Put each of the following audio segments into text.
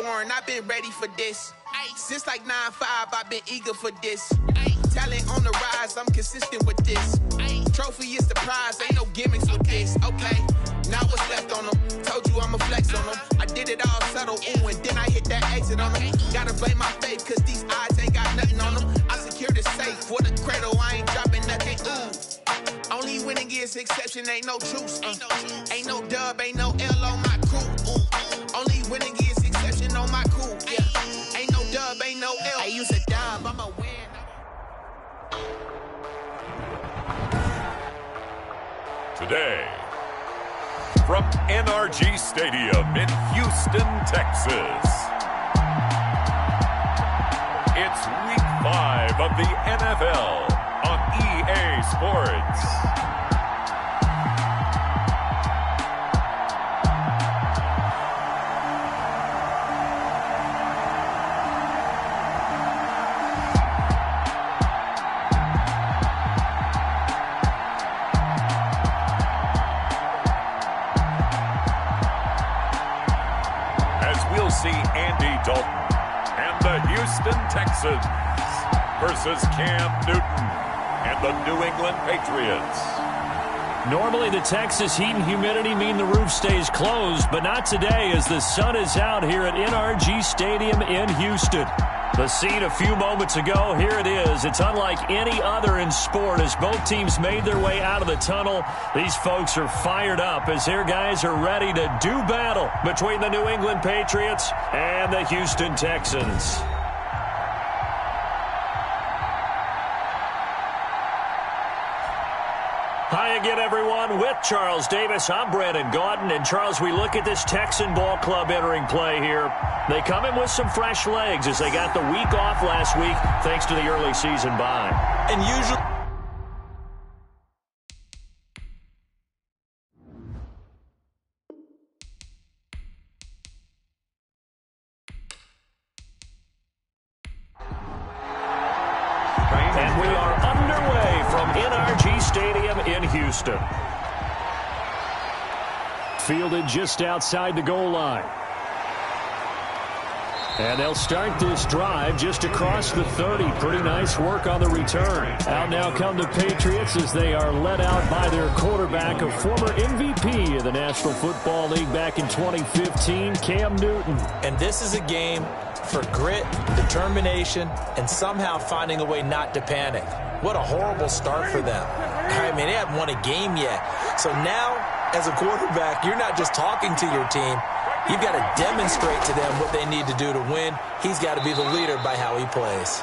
foreign, I've been ready for this. Since like 9-5, I've been eager for this. Talent on the rise, I'm consistent with this. Trophy is the prize, ain't no gimmicks with this. Okay, now what's left on them? Told you I'ma flex on them. I did it all subtle, ooh, and then I hit that exit on them. Gotta blame my faith, cause these odds ain't got nothing on them. I secure the safe for the cradle, I ain't dropping nothing, ooh. Only winning is exception, ain't no truce. Ain't no dub, ain't no L on my crew. Ooh. Only winning is exception on my crew, yeah. Ain't no dub, ain't no L. I use a dub, I'm a win. Today, from NRG Stadium in Houston, Texas, it's Week 5 of the NFL on EA Sports. See Andy Dalton and the Houston Texans versus Cam Newton and the New England Patriots. Normally the Texas heat and humidity mean the roof stays closed, but not today as the sun is out here at NRG Stadium in Houston. The scene a few moments ago, here it is. It's unlike any other in sport as both teams made their way out of the tunnel. These folks are fired up as their guys are ready to do battle between the New England Patriots and the Houston Texans. Hi again, everyone. With Charles Davis, I'm Brandon Gaudin. And, Charles, we look at this Texan ball club entering play here. They come in with some fresh legs as they got the week off last week thanks to the early season bye. And usually... And we are underway from NRG Stadium in Houston. Fielded just outside the goal line. And they'll start this drive just across the 30. Pretty nice work on the return. Out now come the Patriots as they are led out by their quarterback, a former MVP of the National Football League back in 2015, Cam Newton. And this is a game for grit, determination, and somehow finding a way not to panic. What a horrible start for them. I mean, they haven't won a game yet. So now, as a quarterback, you're not just talking to your team. You've got to demonstrate to them what they need to do to win. He's got to be the leader by how he plays.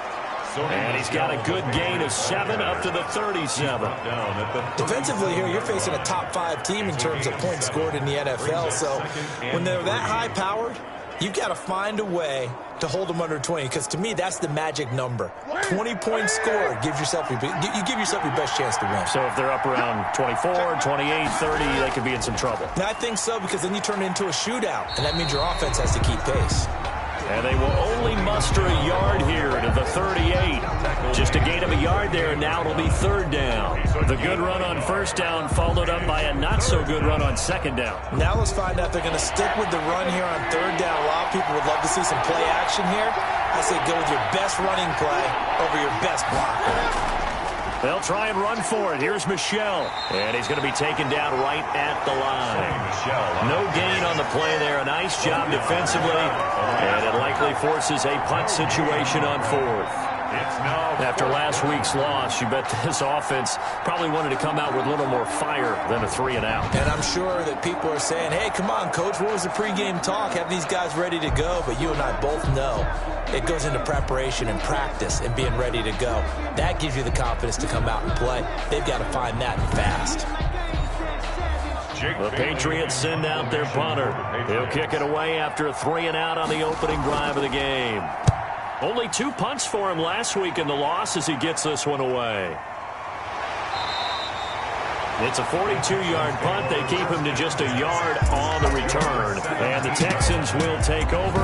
And he's got a good gain of 7 up to the 37. Defensively here, you're facing a top 5 team in terms of points scored in the NFL. So when they're that high-powered, you've got to find a way to hold them under 20, because to me, that's the magic number. 20 points scored gives yourself you give yourself your best chance to win. So if they're up around 24, 28, 30, they could be in some trouble. Now, I think so, because then you turn it into a shootout, and that means your offense has to keep pace. And they will only muster a yard here to the 38. Just a gain of a yard there, and now it'll be 3rd down. The good run on 1st down followed up by a not-so-good run on 2nd down. Now let's find out if they're going to stick with the run here on 3rd down. A lot of people would love to see some play action here. I say go with your best running play over your best blocker. They'll try and run for it. Here's Michel. And he's going to be taken down right at the line. No gain on the play there. A nice job defensively. And it likely forces a punt situation on 4th. After last week's loss, you bet this offense probably wanted to come out with a little more fire than a 3-and-out. And I'm sure that people are saying, hey, come on, Coach, what was the pregame talk? Have these guys ready to go? But you and I both know it goes into preparation and practice and being ready to go. That gives you the confidence to come out and play. They've got to find that fast. The Patriots send out their punter. He'll kick it away after a 3-and-out on the opening drive of the game. Only 2 punts for him last week in the loss as he gets this one away. It's a 42-yard punt. They keep him to just a yard on the return. And the Texans will take over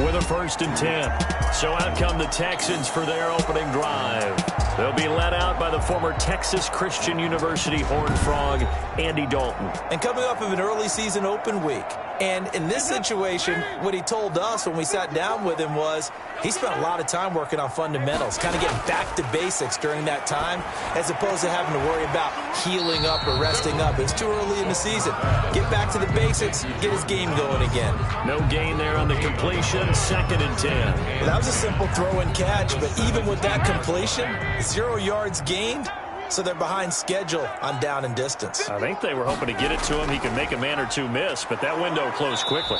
with a 1st and 10. So out come the Texans for their opening drive. They'll be led out by the former Texas Christian University Horned Frog, Andy Dalton. And coming off of an early season open week. And in this situation, what he told us when we sat down with him was he spent a lot of time working on fundamentals, kind of getting back to basics during that time, as opposed to having to worry about healing up or resting up. It's too early in the season. Get back to the basics, get his game going again. No gain there on the completion, 2nd and 10. Well, that was a simple throw and catch, but even with that completion, 0 yards gained. So they're behind schedule on down and distance. I think they were hoping to get it to him. He could make a man or two miss, but that window closed quickly.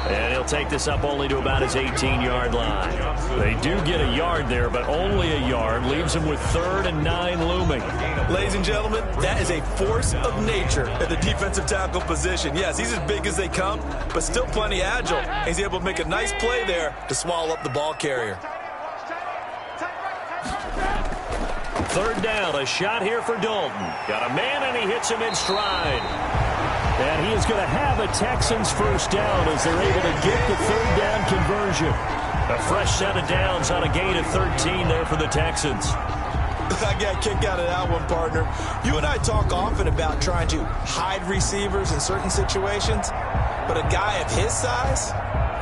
And he'll take this up only to about his 18-yard line. They do get a yard there, but only a yard. Leaves him with 3rd and 9 looming. Ladies and gentlemen, that is a force of nature at the defensive tackle position. Yes, he's as big as they come, but still plenty agile. He's able to make a nice play there to swallow up the ball carrier. 3rd down, a shot here for Dalton. Got a man, and he hits him in stride. And he is going to have a Texans 1st down as they're able to get the 3rd down conversion. A fresh set of downs on a gain of 13 there for the Texans. I got a kick out of that one, partner. You and I talk often about trying to hide receivers in certain situations, but a guy of his size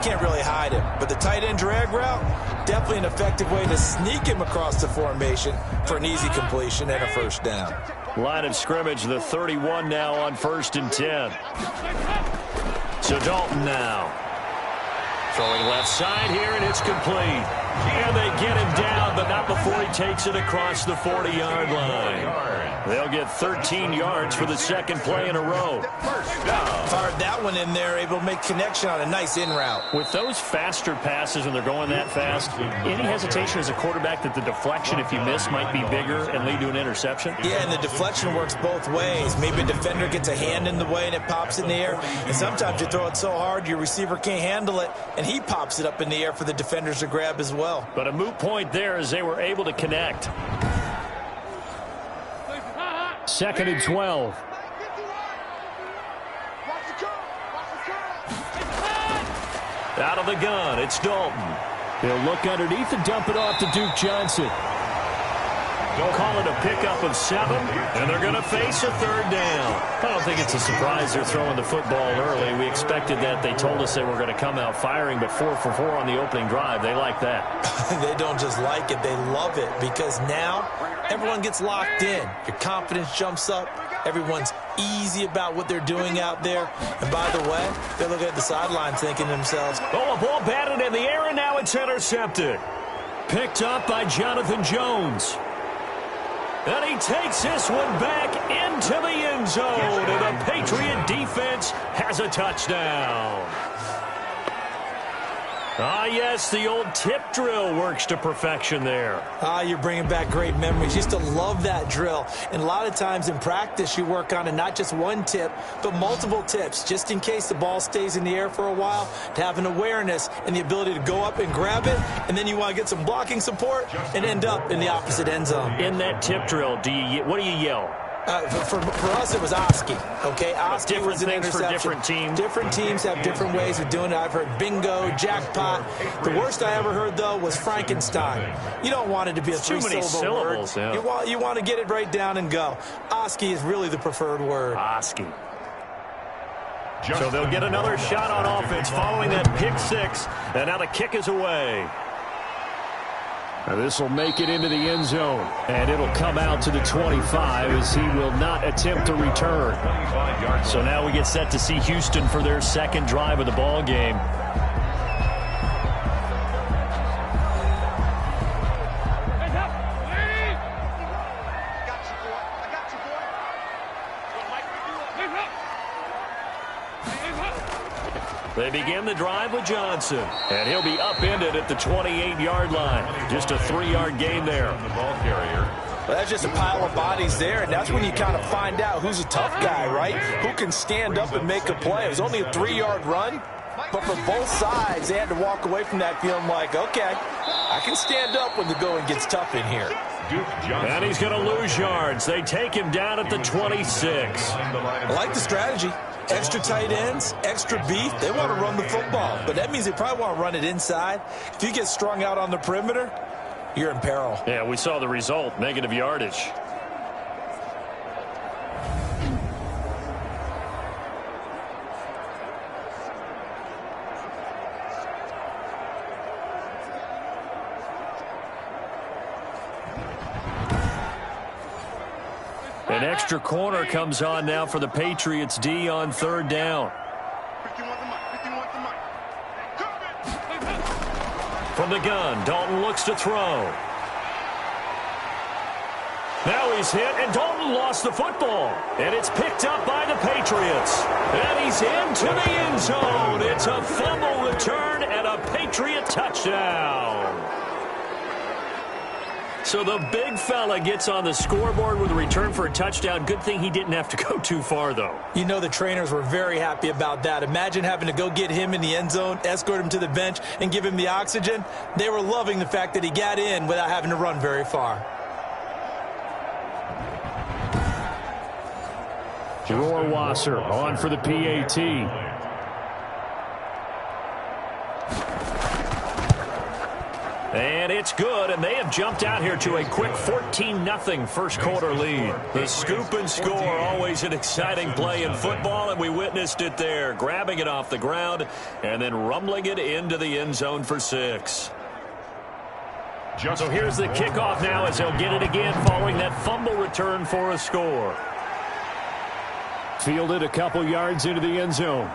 can't really hide him. But the tight end drag route, definitely an effective way to sneak him across the formation for an easy completion and a 1st down. Line of scrimmage, the 31 now on 1st and 10. So Dalton now. Throwing left side here, and it's complete. And they get him down, but not before he takes it across the 40-yard line. They'll get 13 yards for the 2nd play in a row. Fired that one in there, able to make connection on a nice in route. With those faster passes when they're going that fast, any hesitation as a quarterback that the deflection, if you miss, might be bigger and lead to an interception? Yeah, and the deflection works both ways. Maybe a defender gets a hand in the way and it pops in the air. And sometimes you throw it so hard your receiver can't handle it, and he pops it up in the air for the defenders to grab as well. But a moot point there as they were able to connect. 2nd and 12. Out of the gun, it's Dalton. He'll look underneath and dump it off to Duke Johnson. Don't call it a pickup of 7, and they're going to face a 3rd down. I don't think it's a surprise they're throwing the football early. We expected that. They told us they were going to come out firing, but 4 for 4 on the opening drive. They like that. They don't just like it, they love it, because now everyone gets locked in. Your confidence jumps up. Everyone's easy about what they're doing out there. And by the way, they're looking at the sideline thinking to themselves, oh, a ball batted in the air, and now it's intercepted. Picked up by Jonathan Jones. And he takes this one back into the end zone. And the Patriot defense has a touchdown. Ah, yes, the old tip drill works to perfection there. Ah, you're bringing back great memories. Used to love that drill. And a lot of times in practice, you work on it, not just one tip, but multiple tips, just in case the ball stays in the air for a while, to have an awareness and the ability to go up and grab it, and then you want to get some blocking support and end up in the opposite end zone. In that tip drill, what do you yell? For us, it was Oski. Okay, Oski different was an things interception. for different teams. Different teams have different ways of doing it. I've heard bingo, jackpot. The worst I ever heard, though, was Frankenstein. You don't want it to be a three-syllable word. Yeah. You want to get it right down and go. Oski is really the preferred word. Oski. So they'll get another shot on offense following that pick 6, and now the kick is away. Now this will make it into the end zone, and it'll come out to the 25 as he will not attempt to return. So now we get set to see Houston for their 2nd drive of the ball game. They begin the drive with Johnson, and he'll be upended at the 28-yard line. Just a 3-yard gain there. The ball carrier. Well, that's just a pile of bodies there, and that's when you kind of find out who's a tough guy, right? Who can stand up and make a play. It was only a 3-yard run, but for both sides, they had to walk away from that feeling like, okay, I can stand up when the going gets tough in here. And he's going to lose yards. They take him down at the 26. I like the strategy. Extra tight ends, extra beef. They want to run the football, but that means they probably want to run it inside. If you get strung out on the perimeter, you're in peril. Yeah, we saw the result, negative yardage. An extra corner comes on now for the Patriots D on third down. From the gun, Dalton looks to throw. Now he's hit, and Dalton lost the football. And it's picked up by the Patriots. And he's into the end zone. It's a fumble return and a Patriot touchdown. So the big fella gets on the scoreboard with a return for a touchdown. Good thing he didn't have to go too far, though. You know the trainers were very happy about that. Imagine having to go get him in the end zone, escort him to the bench, and give him the oxygen. They were loving the fact that he got in without having to run very far. Rohrwasser on for the PAT. And it's good, and they have jumped out here to a quick 14-0 first quarter lead. The scoop and score, always an exciting play in football, and we witnessed it there, grabbing it off the ground and then rumbling it into the end zone for 6. So here's the kickoff now as they'll get it again following that fumble return for a score. Fielded a couple yards into the end zone.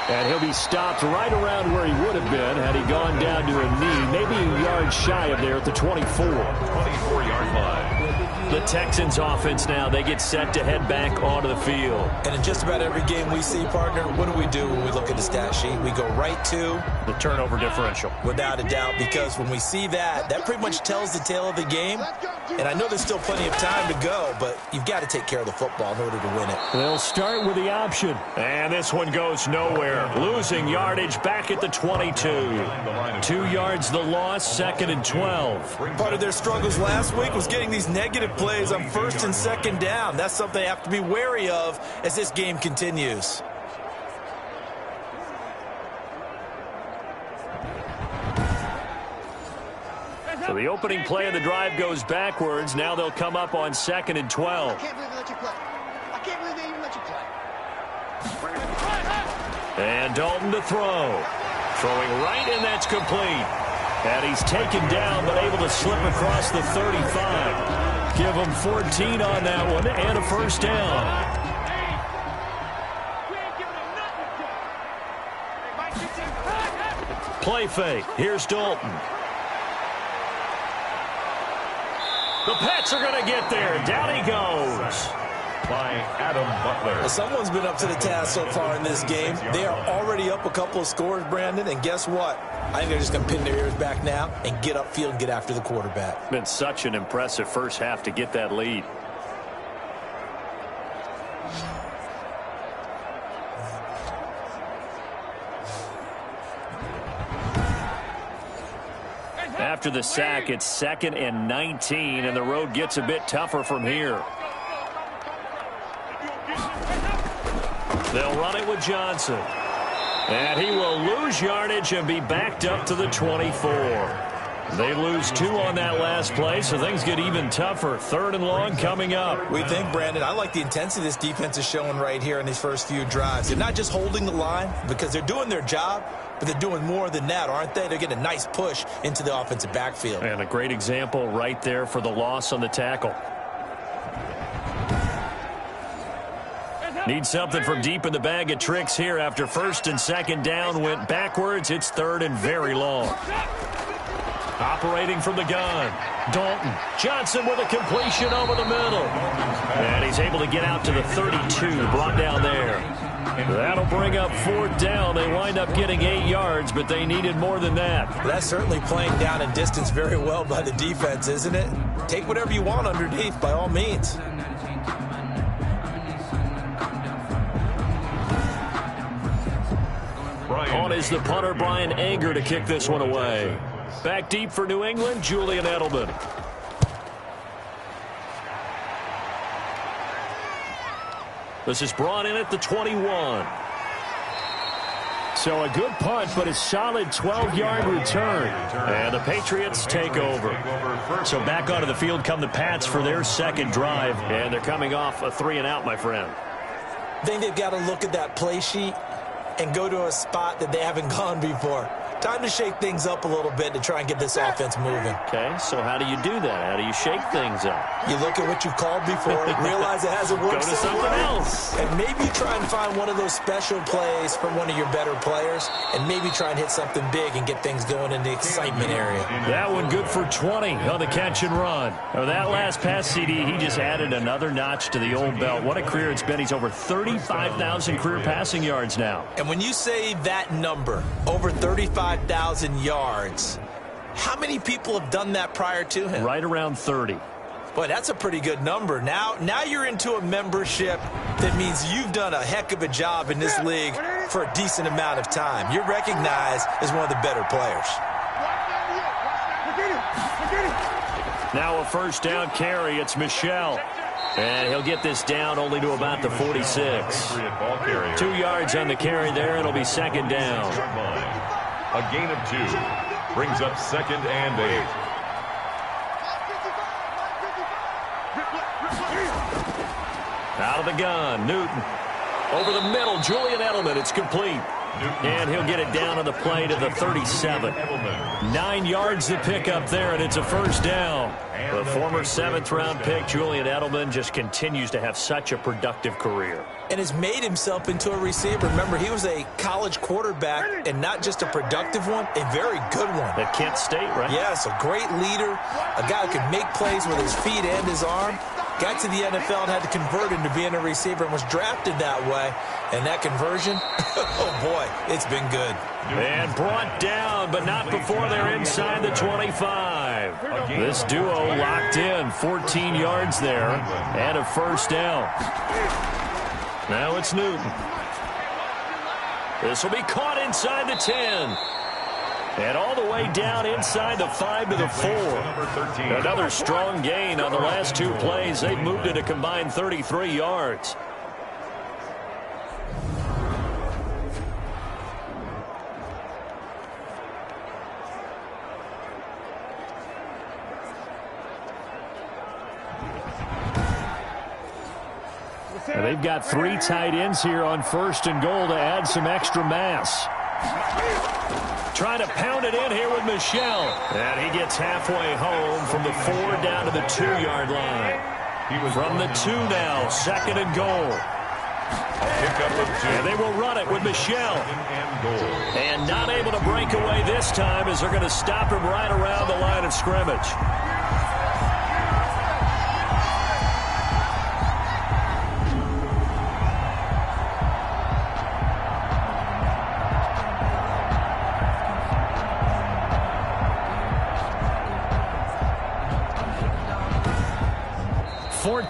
And he'll be stopped right around where he would have been had he gone down to a knee, maybe a yard shy of there at the 24. 24-yard line. The Texans offense now, they get set to head back onto the field. And in just about every game we see, partner, what do when we look at the stat sheet? We go right to the turnover differential. Without a doubt, because when we see that, that pretty much tells the tale of the game. And I know there's still plenty of time to go, but you've got to take care of the football in order to win it. They'll start with the option. And this one goes nowhere. Losing yardage back at the 22. 2 yards the loss, 2nd and 12. Part of their struggles last week was getting these negative plays on 1st and 2nd down. That's something they have to be wary of as this game continues. So the opening play of the drive goes backwards. Now they'll come up on 2nd and 12. I can't believe they let you play. I can't believe they even let you play. And Dalton to throw. Throwing right, and that's complete. And he's taken down, but able to slip across the 35. Give him 14 on that one, and a first down. Play fake. Here's Dalton. The Pats are going to get there. Down he goes. By Adam Butler. Well, someone's been up to the task so far in this game. They are already up a couple of scores, Brandon, and guess what? I think they're just going to pin their ears back now and get upfield and get after the quarterback. Been such an impressive first half to get that lead. After the sack, it's 2nd and 19, and the road gets a bit tougher from here. They'll run it with Johnson. And he will lose yardage and be backed up to the 24. They lose 2 on that last play, so things get even tougher. 3rd and long coming up. We think, Brandon, I like the intensity this defense is showing right here in these first few drives. They're not just holding the line because they're doing their job, but they're doing more than that, aren't they? They're getting a nice push into the offensive backfield. And a great example right there for the loss on the tackle. Need something from deep in the bag of tricks here after 1st and 2nd down went backwards. It's 3rd and very long. Operating from the gun. Dalton. Johnson with a completion over the middle. And he's able to get out to the 32, brought down there. That'll bring up 4th down. They wind up getting 8 yards, but they needed more than that. That's certainly playing down in distance very well by the defense, isn't it? Take whatever you want underneath, by all means. On is the punter, Brian Anger, to kick this one away. Back deep for New England, Julian Edelman. This is brought in at the 21. So a good punt, but a solid 12-yard return. And the Patriots take over. So back onto the field come the Pats for their second drive. And they're coming off a 3-and-out, my friend. I think they've got to look at that play sheet and go to a spot that they haven't gone before. Time to shake things up a little bit to try and get this offense moving. Okay, so how do you do that? How do you shake things up? You look at what you've called before, realize it hasn't worked. Go to something else. And maybe try and find one of those special plays from one of your better players, and maybe try and hit something big and get things going in the excitement area. That one good for 20 on the catch and run. Now, that last pass CD, he just added another notch to the old belt. What a career it's been. He's over 35,000 career passing yards now. And when you say that number, over 35,000 yards, how many people have done that prior to him? Right around 30. Boy, that's a pretty good number. Now you're into a membership that means you've done a heck of a job in this league for a decent amount of time. You're recognized as one of the better players. Now a first down carry. It's Michel. And he'll get this down only to about the 46. 2 yards on the carry there. It'll be second down. A gain of 2 brings up 2nd and 8. Out of the gun, Newton. Over the middle, Julian Edelman. It's complete. And he'll get it down on the play to the 37. 9 yards to pick up there, and it's a first down. The former 7th-round pick, Julian Edelman, just continues to have such a productive career. And has made himself into a receiver. Remember, he was a college quarterback, and not just a productive one, a very good one. At Kent State, right? Yes, a great leader, a guy who could make plays with his feet and his arm. Got to the NFL and had to convert into being a receiver and was drafted that way. And that conversion, oh boy, it's been good. And brought down, but not before they're inside the 25. This duo locked in, 14 yards there, and a first down. Now it's Newton. This will be caught inside the 10. And all the way down inside the 5 to the 4. Another strong gain on the last 2 plays. They've moved it a combined 33 yards. And they've got 3 tight ends here on 1st and goal to add some extra mass. Trying to pound it in here with Michel. And he gets halfway home from the 4 down to the 2-yard line. From the 2 now, 2nd and goal. And they will run it with Michel. And not able to break away this time as they're going to stop him right around the line of scrimmage.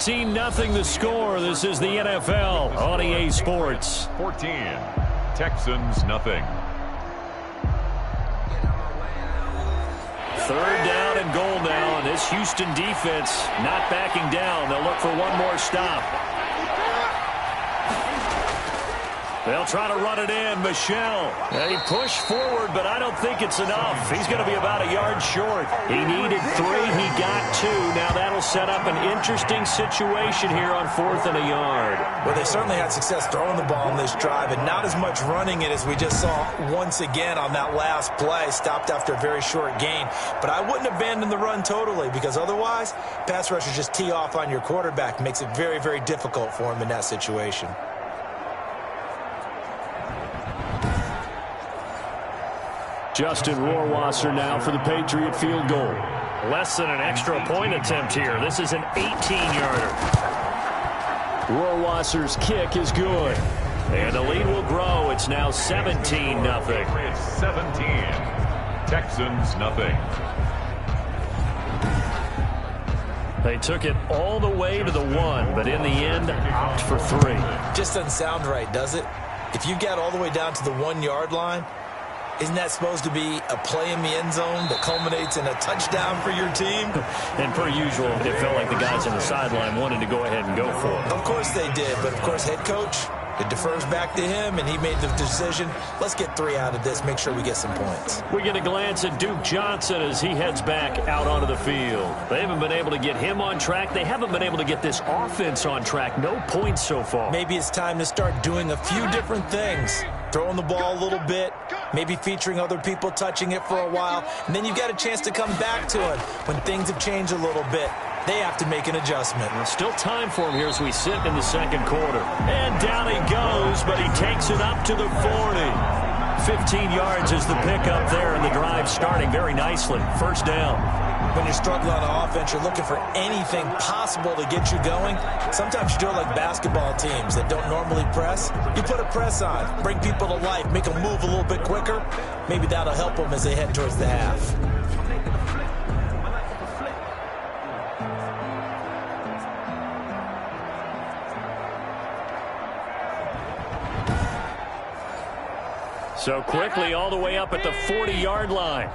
Nothing the score. This is the NFL on EA Sports. 14. Texans nothing. 3rd down and goal now, and this Houston defense not backing down. They'll look for one more stop. They'll try to run it in. Michel. He pushed forward, but I don't think it's enough. He's going to be about a yard short. He needed 3. He got 2. Now that'll set up an interesting situation here on 4th and a yard. Well, they certainly had success throwing the ball on this drive, and not as much running it as we just saw once again on that last play. Stopped after a very short gain. But I wouldn't abandon the run totally, because otherwise, pass rushers just tee off on your quarterback. Makes it very, very difficult for him in that situation. Justin Rohrwasser now for the Patriot field goal. Less than an extra point attempt here. This is an 18-yarder. Rohrwasser's kick is good. And the lead will grow. It's now 17-0. Patriots 17. Texans nothing. They took it all the way to the 1, but in the end, opt for 3. Just doesn't sound right, does it? If you get all the way down to the 1-yard line, Isn't that supposed to be a play in the end zone that culminates in a touchdown for your team? And per usual, it felt like the guys on the sideline wanted to go ahead and go for it. Of course they did, but of course head coach, it defers back to him, and he made the decision. Let's get 3 out of this, make sure we get some points. We get a glance at Duke Johnson as he heads back out onto the field. They haven't been able to get him on track. They haven't been able to get this offense on track. No points so far. Maybe it's time to start doing a few different things. Throwing the ball a little bit, maybe featuring other people touching it for a while, and then you've got a chance to come back to it when things have changed a little bit. They have to make an adjustment. Still time for him here as we sit in the second quarter. And down he goes, but he takes it up to the 40. 15 yards is the pickup there, and the drive starting very nicely. First down. When you're struggling on offense, you're looking for anything possible to get you going. Sometimes you do it like basketball teams that don't normally press. You put a press on, bring people to life, make them move a little bit quicker. Maybe that'll help them as they head towards the half. So quickly all the way up at the 40-yard line.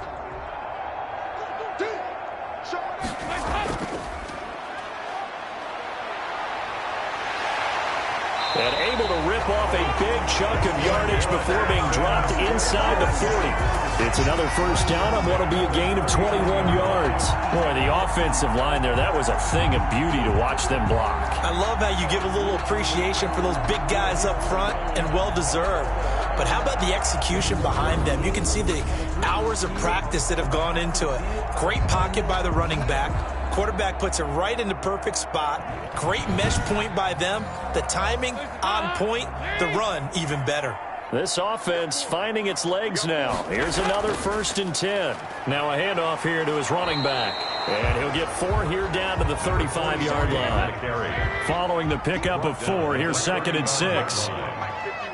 And able to rip off a big chunk of yardage before being dropped inside the 40. It's another first down on what will be a gain of 21 yards. Boy, the offensive line there, that was a thing of beauty to watch them block. I love how you give a little appreciation for those big guys up front, and well-deserved. But how about the execution behind them? You can see the hours of practice that have gone into it. Great pocket by the running back. Quarterback puts it right in the perfect spot. Great mesh point by them. The timing on point. The run even better. This offense finding its legs now. Here's another 1st and 10. Now a handoff here to his running back. And he'll get 4 here down to the 35-yard line. Following the pickup of 4, here's 2nd and 6.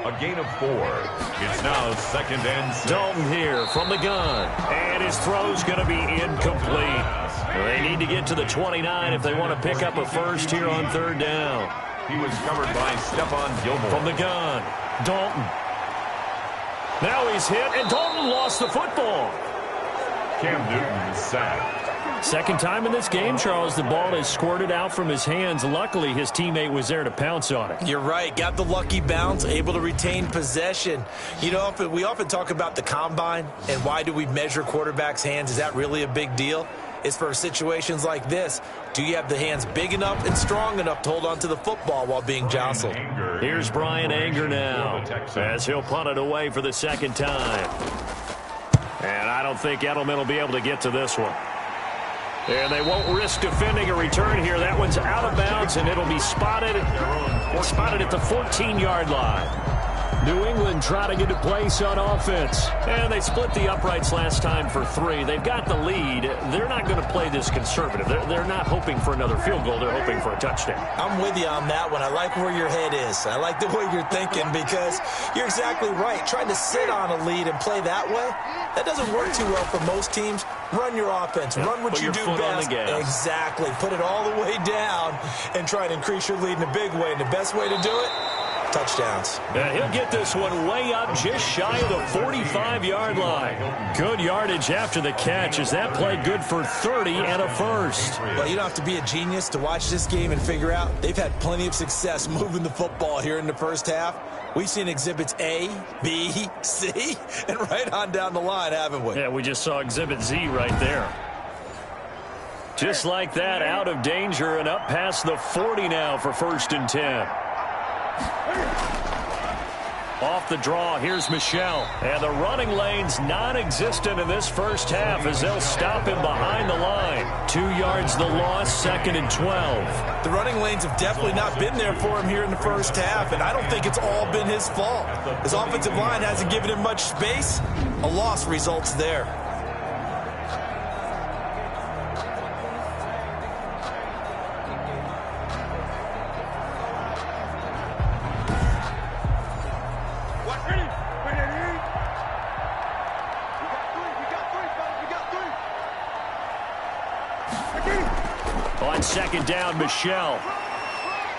A gain of 4. It's now 2nd and 6. Dalton here from the gun. And his throw's going to be incomplete. They need to get to the 29 if they want to pick up a first here on 3rd down. He was covered by Stephon Gilmore. From the gun, Dalton. Now he's hit, and Dalton lost the football. Cam Newton sacked. Second time in this game, Charles, the ball has squirted out from his hands. Luckily, his teammate was there to pounce on it. You're right. Got the lucky bounce, able to retain possession. You know, we often talk about the combine and why do we measure quarterbacks' hands. Is that really a big deal? It's for situations like this. Do you have the hands big enough and strong enough to hold on to the football while being jostled? Here's Brian Anger now as he'll punt it away for the second time. And I don't think Edelman will be able to get to this one. And they won't risk defending a return here. That one's out of bounds, and it'll be spotted at the 14-yard line. New England trying to get a place on offense. And they split the uprights last time for 3. They've got the lead. They're not going to play this conservative. They're not hoping for another field goal. They're hoping for a touchdown. I'm with you on that one. I like where your head is. I like the way you're thinking because you're exactly right. Trying to sit on a lead and play that way, that doesn't work too well for most teams. Run your offense. Run what you do best. Exactly. Put it all the way down and try to increase your lead in a big way. And the best way to do it, touchdowns. He'll get this one way up just shy of the 45-yard line. Good yardage after the catch as that play good for 30 and a first. Well, you don't have to be a genius to watch this game and figure out they've had plenty of success moving the football here in the first half. We've seen exhibits A, B, C, and right on down the line, haven't we? Yeah, we just saw exhibit Z right there. Just like that, out of danger and up past the 40 now for 1st and 10. Off the draw, here's Michel. And the running lane's non-existent in this first half as they'll stop him behind the line. 2 yards the loss, 2nd and 12. The running lanes have definitely not been there for him here in the first half, and I don't think it's all been his fault. His offensive line hasn't given him much space. A loss results there. Second down, Michel.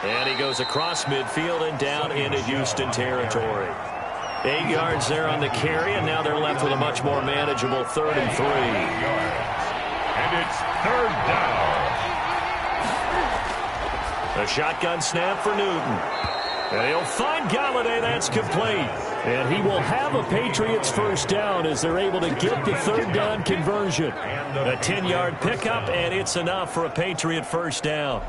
And he goes across midfield and down into Houston territory. 8 yards there on the carry, and now they're left with a much more manageable 3rd and 3. And it's 3rd down. A shotgun snap for Newton. And he'll find Galladay. That's complete. And he will have a Patriots first down as they're able to get the 3rd down conversion. A 10-yard pickup, and it's enough for a Patriot first down.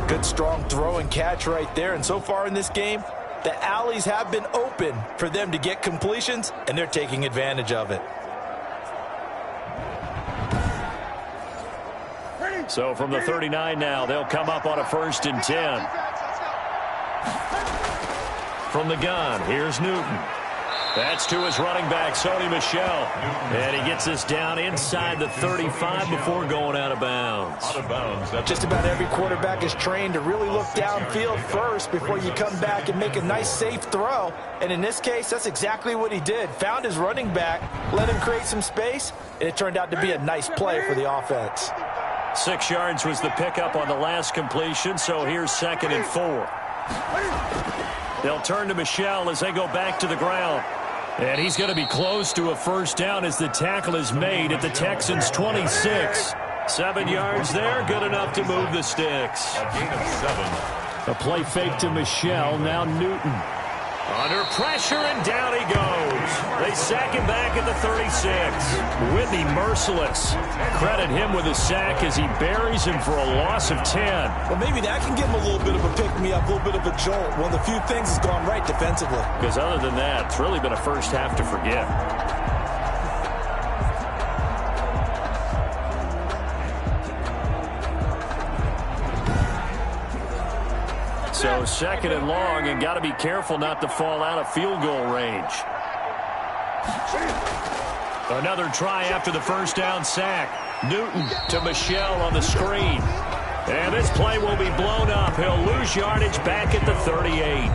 Good, strong throw and catch right there. And so far in this game, the alleys have been open for them to get completions, and they're taking advantage of it. So from the 39 now, they'll come up on a 1st and 10. From the gun, here's Newton. That's to his running back, Sony Michel. And he gets this down inside the 35 before going out of bounds. Just about every quarterback is trained to really look downfield first before you come back and make a nice, safe throw. And in this case, that's exactly what he did. Found his running back, let him create some space, and it turned out to be a nice play for the offense. 6 yards was the pickup on the last completion, so here's 2nd and 4. They'll turn to Michel as they go back to the ground. And he's going to be close to a first down as the tackle is made at the Texans' 26. 7 yards there, good enough to move the sticks. A gain of 7. A play fake to Michel, now Newton. Under pressure, and down he goes. They sack him back at the 36. Whitney merciless. Credit him with a sack as he buries him for a loss of 10. Well, maybe that can give him a little bit of a pick-me-up, a little bit of a jolt. One of the few things has gone right defensively. Because other than that, it's really been a first half to forget. So 2nd and long, and got to be careful not to fall out of field goal range. Another try after the first down sack. Newton to Michel on the screen. And this play will be blown up. He'll lose yardage back at the 38.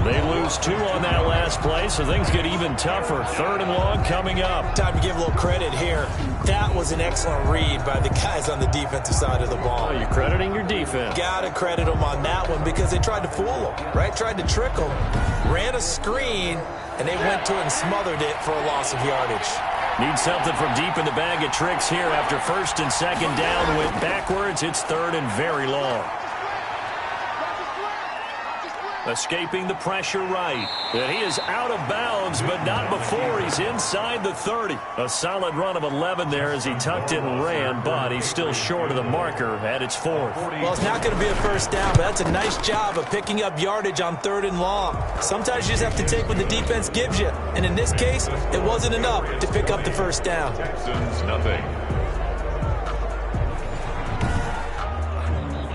They lose 2 on that last play, so things get even tougher. 3rd and long coming up. Time to give a little credit here. That was an excellent read by the guys on the defensive side of the ball. Oh, you're crediting your defense. Got to credit them on that one because they tried to fool them, right? Tried to trick them. Ran a screen, and they went to it and smothered it for a loss of yardage. Need something from deep in the bag of tricks here after 1st and 2nd down. Went backwards. It's 3rd and very long. Escaping the pressure right. And he is out of bounds, but not before he's inside the 30. A solid run of 11 there as he tucked it and ran, but he's still short of the marker at its 4th. Well, it's not going to be a first down, but that's a nice job of picking up yardage on 3rd and long. Sometimes you just have to take what the defense gives you, and in this case, it wasn't enough to pick up the first down. Texans, nothing.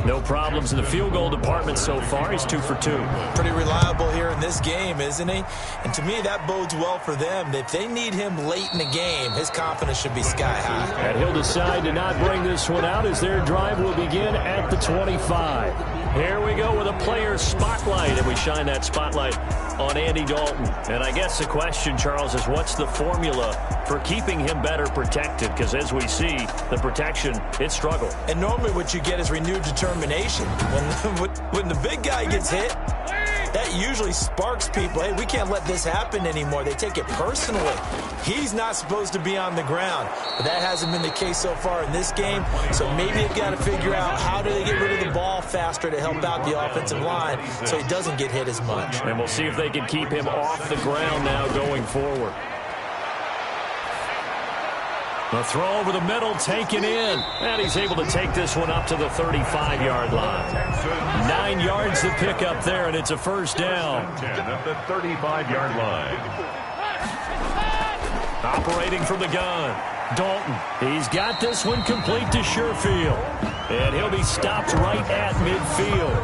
No problems in the field goal department so far. He's 2 for 2. Pretty reliable here in this game, isn't he? And to me, that bodes well for them. If they need him late in the game, his confidence should be sky high. And he'll decide to not bring this one out as their drive will begin at the 25. Here we go with a player spotlight, and we shine that spotlight on Andy Dalton. And I guess the question, Charles, is what's the formula for keeping him better protected? Because as we see, the protection, it struggled. And normally what you get is renewed determination. When the big guy gets hit, that usually sparks people. Hey, we can't let this happen anymore. They take it personally. He's not supposed to be on the ground. But that hasn't been the case so far in this game. So maybe they've got to figure out how do they get rid of the ball faster to help out the offensive line so he doesn't get hit as much. And we'll see if they can keep him off the ground now going forward. A throw over the middle taken in. And he's able to take this one up to the 35-yard line. 9 yards to pick up there, and it's a first down. 10 at the 35-yard line. Operating from the gun. Dalton. He's got this one complete to Sherfield. And he'll be stopped right at midfield.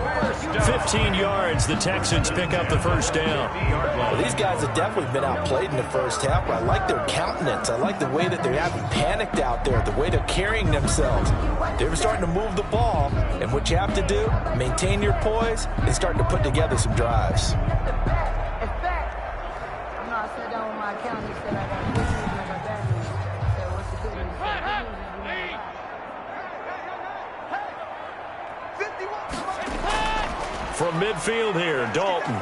15 yards. The Texans pick up the first down. Well, these guys have definitely been outplayed in the first half, but I like their countenance. I like the way that they haven't panicked out there, the way they're carrying themselves. They're starting to move the ball, and what you have to do, maintain your poise, and start to put together some drives. I'm not sitting down with my account. He said I got good news and I got bad news. So what's the good news? From midfield here, Dalton.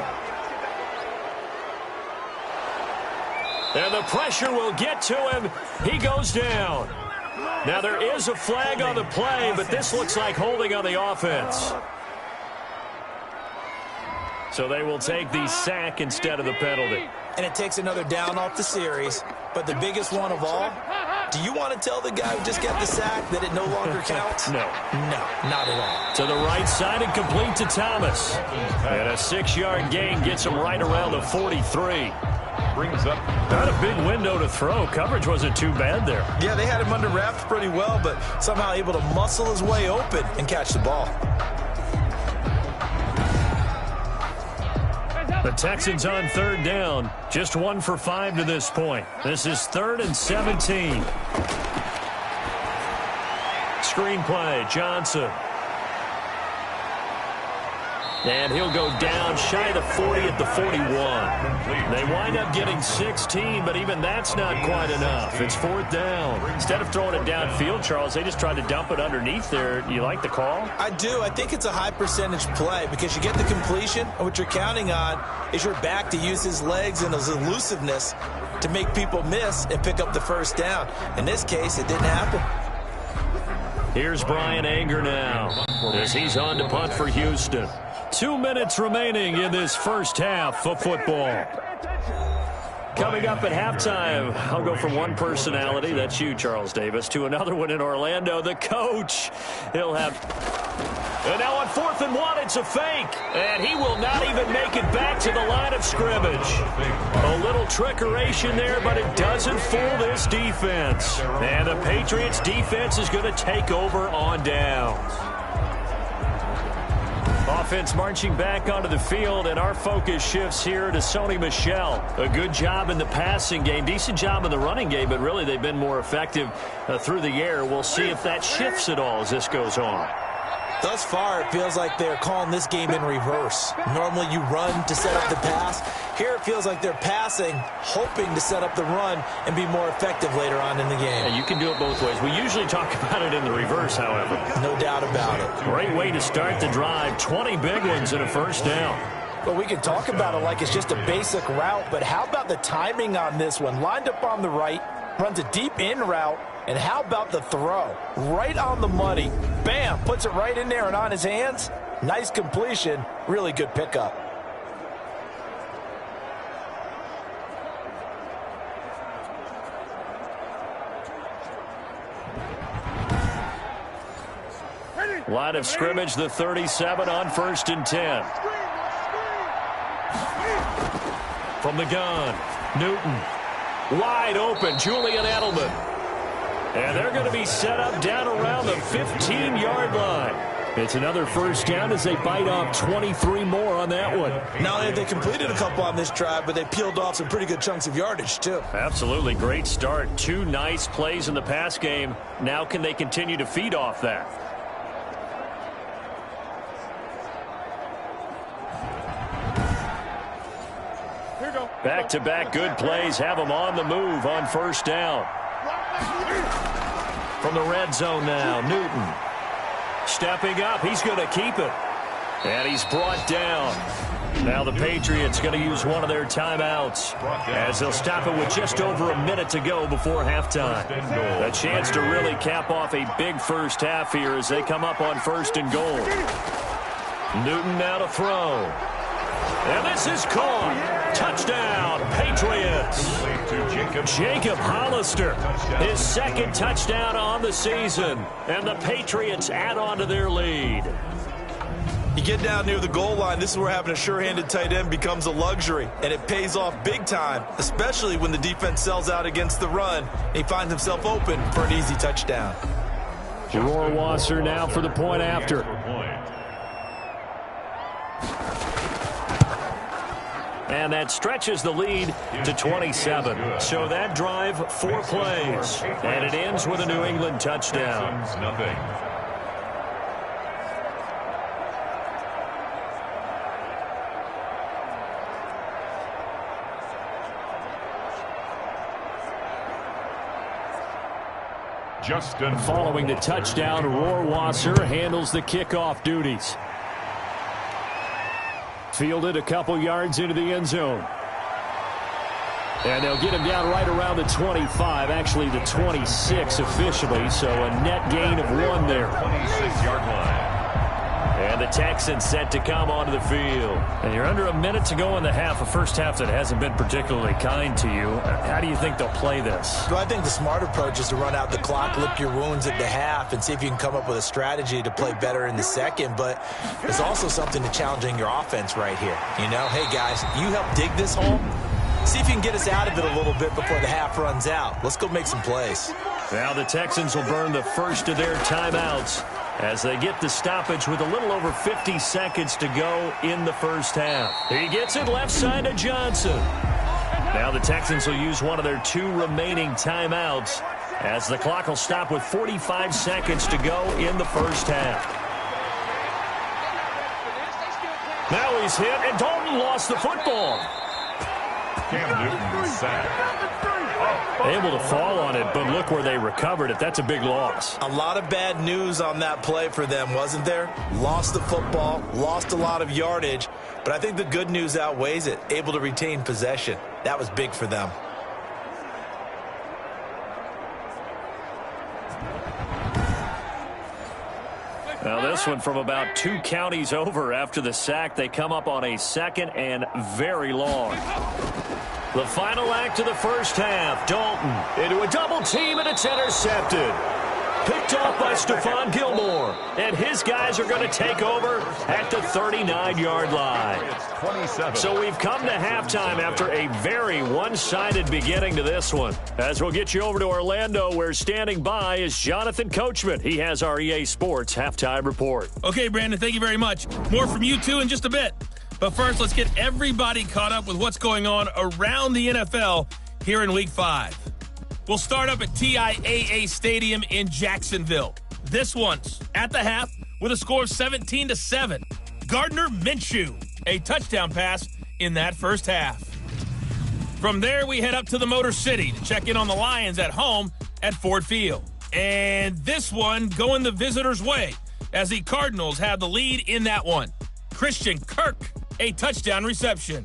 And the pressure will get to him. He goes down. Now, there is a flag on the play, but this looks like holding on the offense. So they will take the sack instead of the penalty. And it takes another down off the series. But the biggest one of all, do you want to tell the guy who just got the sack that it no longer counts? No. No, not at all. To the right side and complete to Thomas. And a 6-yard gain gets him right around the 43. Brings up. Not a big window to throw. Coverage wasn't too bad there. Yeah, they had him under wraps pretty well, but somehow able to muscle his way open and catch the ball. The Texans on third down. Just 1 for 5 to this point. This is 3rd and 17. Screenplay, Johnson. And he'll go down shy of the 40 at the 41. They wind up getting 16, but even that's not quite enough. It's 4th down. Instead of throwing it downfield, Charles, they just tried to dump it underneath there. Do you like the call? I do. I think it's a high percentage play because you get the completion, and what you're counting on is your back to use his legs and his elusiveness to make people miss and pick up the first down. In this case, it didn't happen. Here's Brian Anger now as he's on to punt for Houston. 2 minutes remaining in this first half of football. Coming up at halftime, I'll go from one personality, that's you, Charles Davis, to another one in Orlando, the coach. He'll have... And now on 4th and 1, it's a fake. And he will not even make it back to the line of scrimmage. A little trickeration there, but it doesn't fool this defense. And the Patriots defense is going to take over on downs. Offense marching back onto the field, and our focus shifts here to Sony Michel. A good job in the passing game, decent job in the running game, but really they've been more effective through the air. We'll see if that shifts at all as this goes on. Thus far, it feels like they're calling this game in reverse. Normally you run to set up the pass. Here it feels like they're passing, hoping to set up the run and be more effective later on in the game. Yeah, you can do it both ways. We usually talk about it in the reverse, however. No doubt about it. Great way to start the drive. 20 big ones and a first down. Well, we can talk about it like it's just a basic route, but how about the timing on this one? Lined up on the right, runs a deep in route, and how about the throw? Right on the money. Bam! Puts it right in there and on his hands. Nice completion. Really good pickup. Line of scrimmage, the 37 on 1st and 10. From the gun, Newton. Wide open, Julian Edelman. And they're going to be set up down around the 15-yard line. It's another first down as they bite off 23 more on that one. Not only have they completed a couple on this drive, but they peeled off some pretty good chunks of yardage, too. Absolutely. Great start. 2 nice plays in the pass game. Now can they continue to feed off that? Back-to-back good plays have them on the move on first down. From the red zone now, Newton. Stepping up, he's going to keep it. And he's brought down. Now the Patriots going to use one of their timeouts as they'll stop it with just over a minute to go before halftime. A chance to really cap off a big first half here as they come up on 1st and goal. Newton now to throw. And this is caught. Touchdown, Patriots. Jacob Hollister, his 2nd touchdown on the season. And the Patriots add on to their lead. You get down near the goal line, this is where having a sure-handed tight end becomes a luxury. And it pays off big time, especially when the defense sells out against the run. And he finds himself open for an easy touchdown. Rohrwasser now for the point after. And that stretches the lead to 27. So that drive, 4 plays. And it ends with a New England touchdown. Nothing. Justin. Following the touchdown, Rohrwasser handles the kickoff duties. Fielded a couple yards into the end zone. And they'll get him down right around the 25, actually the 26 officially, so a net gain of 1 there. 26-yard line. And the Texans set to come onto the field. And you're under a minute to go in the half, a first half that hasn't been particularly kind to you. How do you think they'll play this? Well, I think the smart approach is to run out the clock, lick your wounds at the half, and see if you can come up with a strategy to play better in the second. But there's also something to challenging your offense right here. You know, hey, guys, you help dig this hole. See if you can get us out of it a little bit before the half runs out. Let's go make some plays. Now the Texans will burn the first of their timeouts as they get the stoppage with a little over 50 seconds to go in the first half. He gets it left side to Johnson. Now the Texans will use one of their 2 remaining timeouts as the clock will stop with 45 seconds to go in the first half. Now he's hit, and Dalton lost the football. Cam Newton sacked. Able to fall on it, but look where they recovered it. That's a big loss. A lot of bad news on that play for them, wasn't there? Lost the football, lost a lot of yardage, but I think the good news outweighs it. Able to retain possession. That was big for them. Now this one from about 2 counties over after the sack. They come up on a 2nd and very long. The final act of the first half. Dalton into a double team, and it's intercepted. Picked off by Stephon Gilmore. And his guys are going to take over at the 39-yard line. So we've come to halftime after a very one-sided beginning to this one. As we'll get you over to Orlando, where standing by is Jonathan Coachman. He has our EA Sports halftime report. Okay, Brandon, thank you very much. More from you two in just a bit. But first, let's get everybody caught up with what's going on around the NFL here in Week 5. We'll start up at TIAA Stadium in Jacksonville. This one's at the half with a score of 17-7. Gardner Minshew, a touchdown pass in that first half. From there, we head up to the Motor City to check in on the Lions at home at Ford Field. And this one going the visitors' way as the Cardinals have the lead in that one. Christian Kirk, a touchdown reception.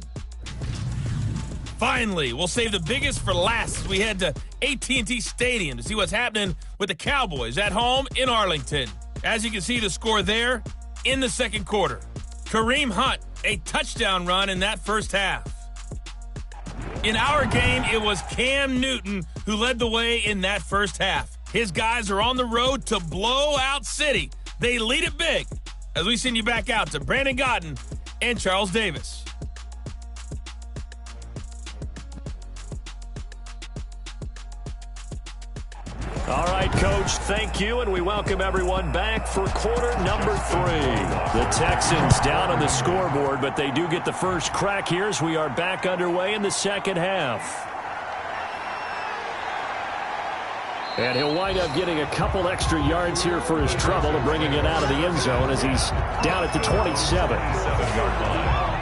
Finally, we'll save the biggest for last as we head to AT&T Stadium to see what's happening with the Cowboys at home in Arlington. As you can see, the score there in the second quarter. Kareem Hunt, a touchdown run in that first half. In our game, it was Cam Newton who led the way in that first half. His guys are on the road to Blowout City. They lead it big as we send you back out to Brandon Godden and Charles Davis. All right, Coach, thank you, and we welcome everyone back for quarter number 3. The Texans down on the scoreboard, but they do get the first crack here as we are back underway in the second half. And he'll wind up getting a couple extra yards here for his trouble and bringing it out of the end zone as he's down at the 27. 7-yard line.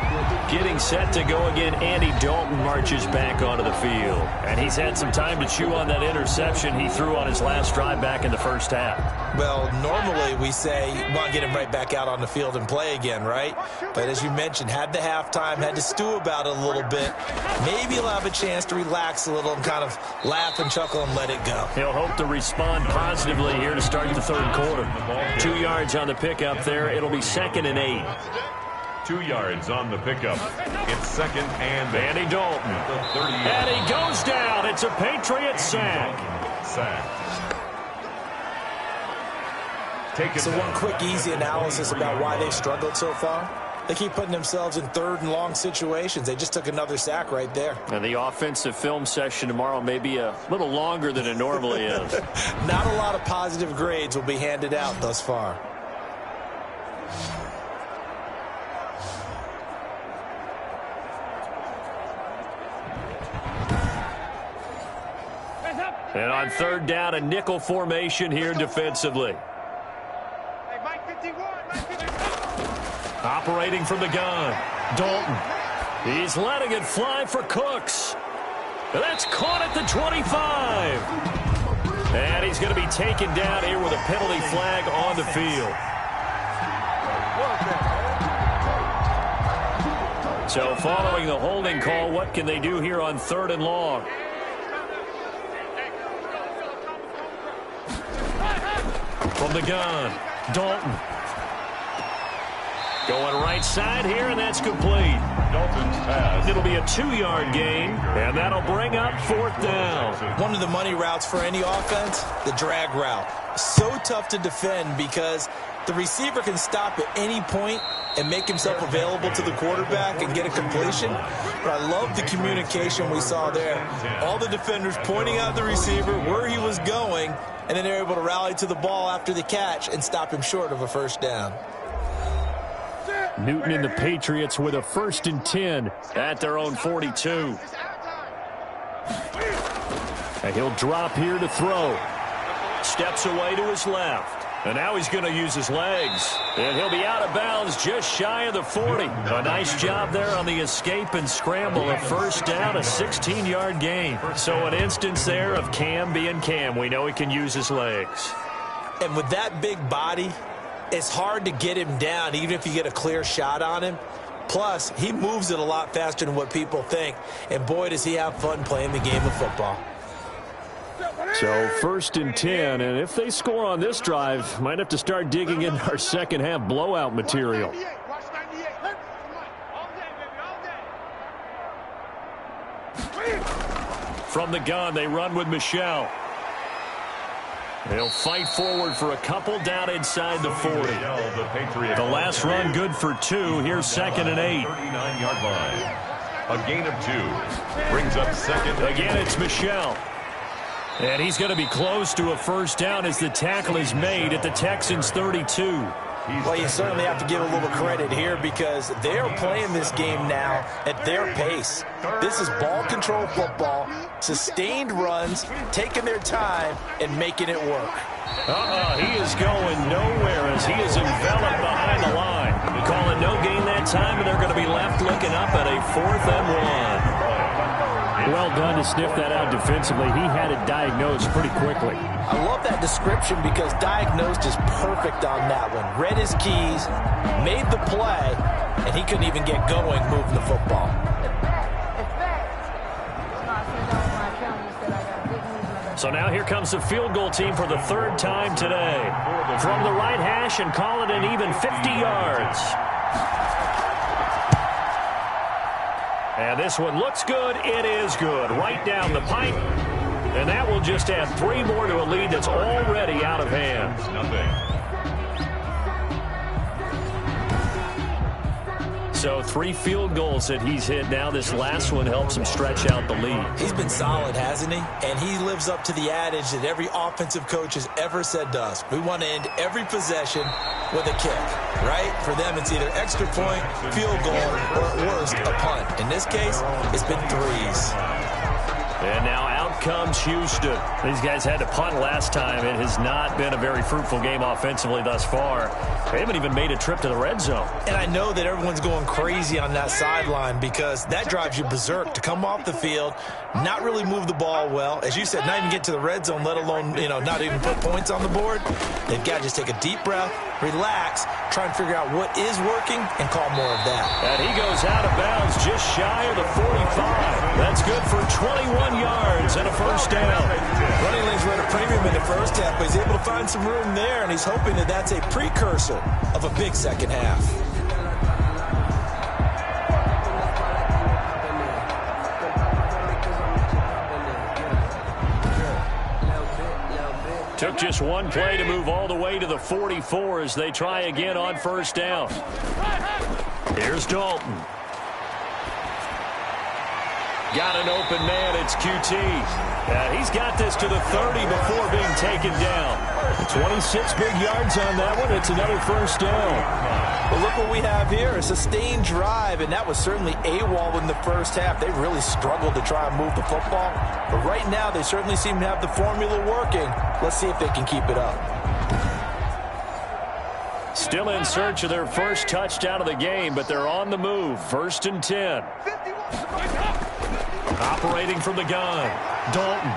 Getting set to go again, Andy Dalton marches back onto the field. And he's had some time to chew on that interception he threw on his last drive back in the first half. Well, normally we say you want to get him right back out on the field and play again, right? But as you mentioned, had the halftime, had to stew about it a little bit. Maybe he'll have a chance to relax a little and kind of laugh and chuckle and let it go. He'll hope to respond positively here to start the third quarter. 2 yards on the pickup there. It'll be 2nd and 8. 2 yards on the pickup. It's 2nd and 8. Andy Dalton. And he goes down. It's a Patriots sack. So one quick, easy analysis about why they've struggled so far. They keep putting themselves in third and long situations. They just took another sack right there. And the offensive film session tomorrow may be a little longer than it normally is. Not a lot of positive grades will be handed out thus far. And on third down, a nickel formation here defensively. Operating from the gun, Dalton. He's letting it fly for Cooks. And that's caught at the 25. And he's going to be taken down here with a penalty flag on the field. So following the holding call, what can they do here on 3rd and long? From the gun, Dalton. Going right side here, and that's complete. Dalton's pass. It'll be a 2-yard gain, and that'll bring up 4th down. One of the money routes for any offense, the drag route. So tough to defend because the receiver can stop at any point and make himself available to the quarterback and get a completion. But I love the communication we saw there. All the defenders pointing out the receiver, where he was going, and then they're able to rally to the ball after the catch and stop him short of a 1st down. Newton and the Patriots with a 1st and 10 at their own 42. And he'll drop here to throw. Steps away to his left. And now he's going to use his legs. And he'll be out of bounds just shy of the 40. A nice job there on the escape and scramble. A 1st down, a 16-yard gain. So an instance there of Cam being Cam. We know he can use his legs. And with that big body, it's hard to get him down, even if you get a clear shot on him. Plus, he moves it a lot faster than what people think. And boy, does he have fun playing the game of football. So 1st and 10, and if they score on this drive, might have to start digging into our second half blowout material. From the gun, they run with Michel. They'll fight forward for a couple down inside the 40. The last run good for 2. Here's 2nd and 8. 39-yard line. A gain of 2. Brings up 2nd. Again, it's Michel. And he's going to be close to a 1st down as the tackle is made at the Texans' 32. Well, you certainly have to give a little credit here because they're playing this game now at their pace. This is ball control football, sustained runs, taking their time, and making it work. He is going nowhere as he is enveloped behind the line. Calling no gain that time, and they're going to be left looking up at a 4th and 1. Well done to sniff that out defensively. He had it diagnosed pretty quickly. I love that description because diagnosed is perfect on that one. Read his keys, made the play, and he couldn't even get going moving the football. So now here comes the field goal team for the 3rd time today. From the right hash and call it an even 50 yards. And this one looks good. It is good. Right down the pipe. And that will just add 3 more to a lead that's already out of hand. So 3 field goals that he's hit now. This last one helps him stretch out the lead. He's been solid, hasn't he? And he lives up to the adage that every offensive coach has ever said to us. We want to end every possession with a kick, right? For them, it's either extra point, field goal, or at worst, a punt. In this case, it's been 3s. And now out comes Houston. These guys had to punt last time. It has not been a very fruitful game offensively thus far. They haven't even made a trip to the red zone. And I know that everyone's going crazy on that sideline because that drives you berserk to come off the field, not really move the ball well. As you said, not even get to the red zone, let alone, not even put points on the board. They've got to just take a deep breath, relax, try and figure out what is working, and call more of that. And he goes out of bounds just shy of the 45. That's good for 21 yards and a 1st down. Running lanes were at a premium in the first half, but he's able to find some room there, and he's hoping that that's a precursor of a big second half. Took just one play to move all the way to the 44 as they try again on 1st down. Here's Dalton. Got an open man. It's QT. He's got this to the 30 before being taken down. 26 big yards on that one. It's another 1st down. Well, look what we have here. A sustained drive, and that was certainly AWOL in the first half. They really struggled to try and move the football. But right now, they certainly seem to have the formula working. Let's see if they can keep it up. Still in search of their first touchdown of the game, but they're on the move. 1st and 10. Operating from the gun, Dalton.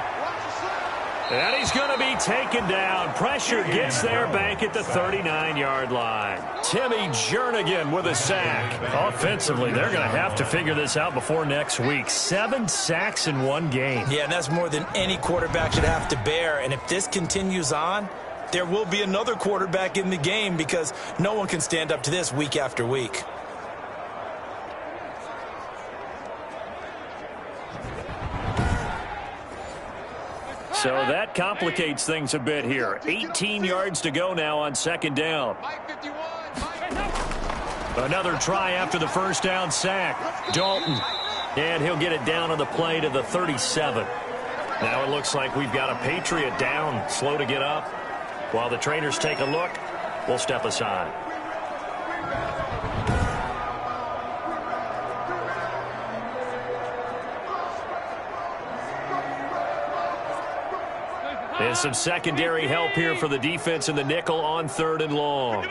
And he's going to be taken down. Pressure gets there back at the 39-yard line. Timmy Jernigan with a sack. Offensively, they're going to have to figure this out before next week. 7 sacks in one game. Yeah, and that's more than any quarterback should have to bear. And if this continues on, there will be another quarterback in the game because no one can stand up to this week after week. So that complicates things a bit here. 18 yards to go now on second down. Another try after the first down sack. Dalton. And he'll get it down on the play to the 37. Now it looks like we've got a Patriot down, slow to get up. While the trainers take a look, we'll step aside. And some secondary help here for the defense in the nickel on 3rd and long.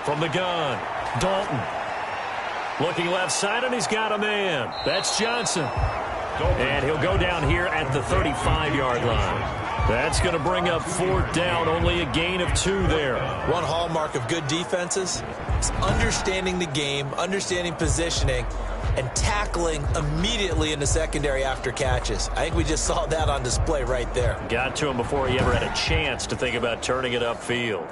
From the gun, Dalton. Looking left side, and he's got a man. That's Johnson. And he'll go down here at the 35-yard line. That's going to bring up 4th down, only a gain of 2 there. One hallmark of good defenses is understanding the game, understanding positioning, and tackling immediately in the secondary after catches. I think we just saw that on display right there. Got to him before he ever had a chance to think about turning it upfield.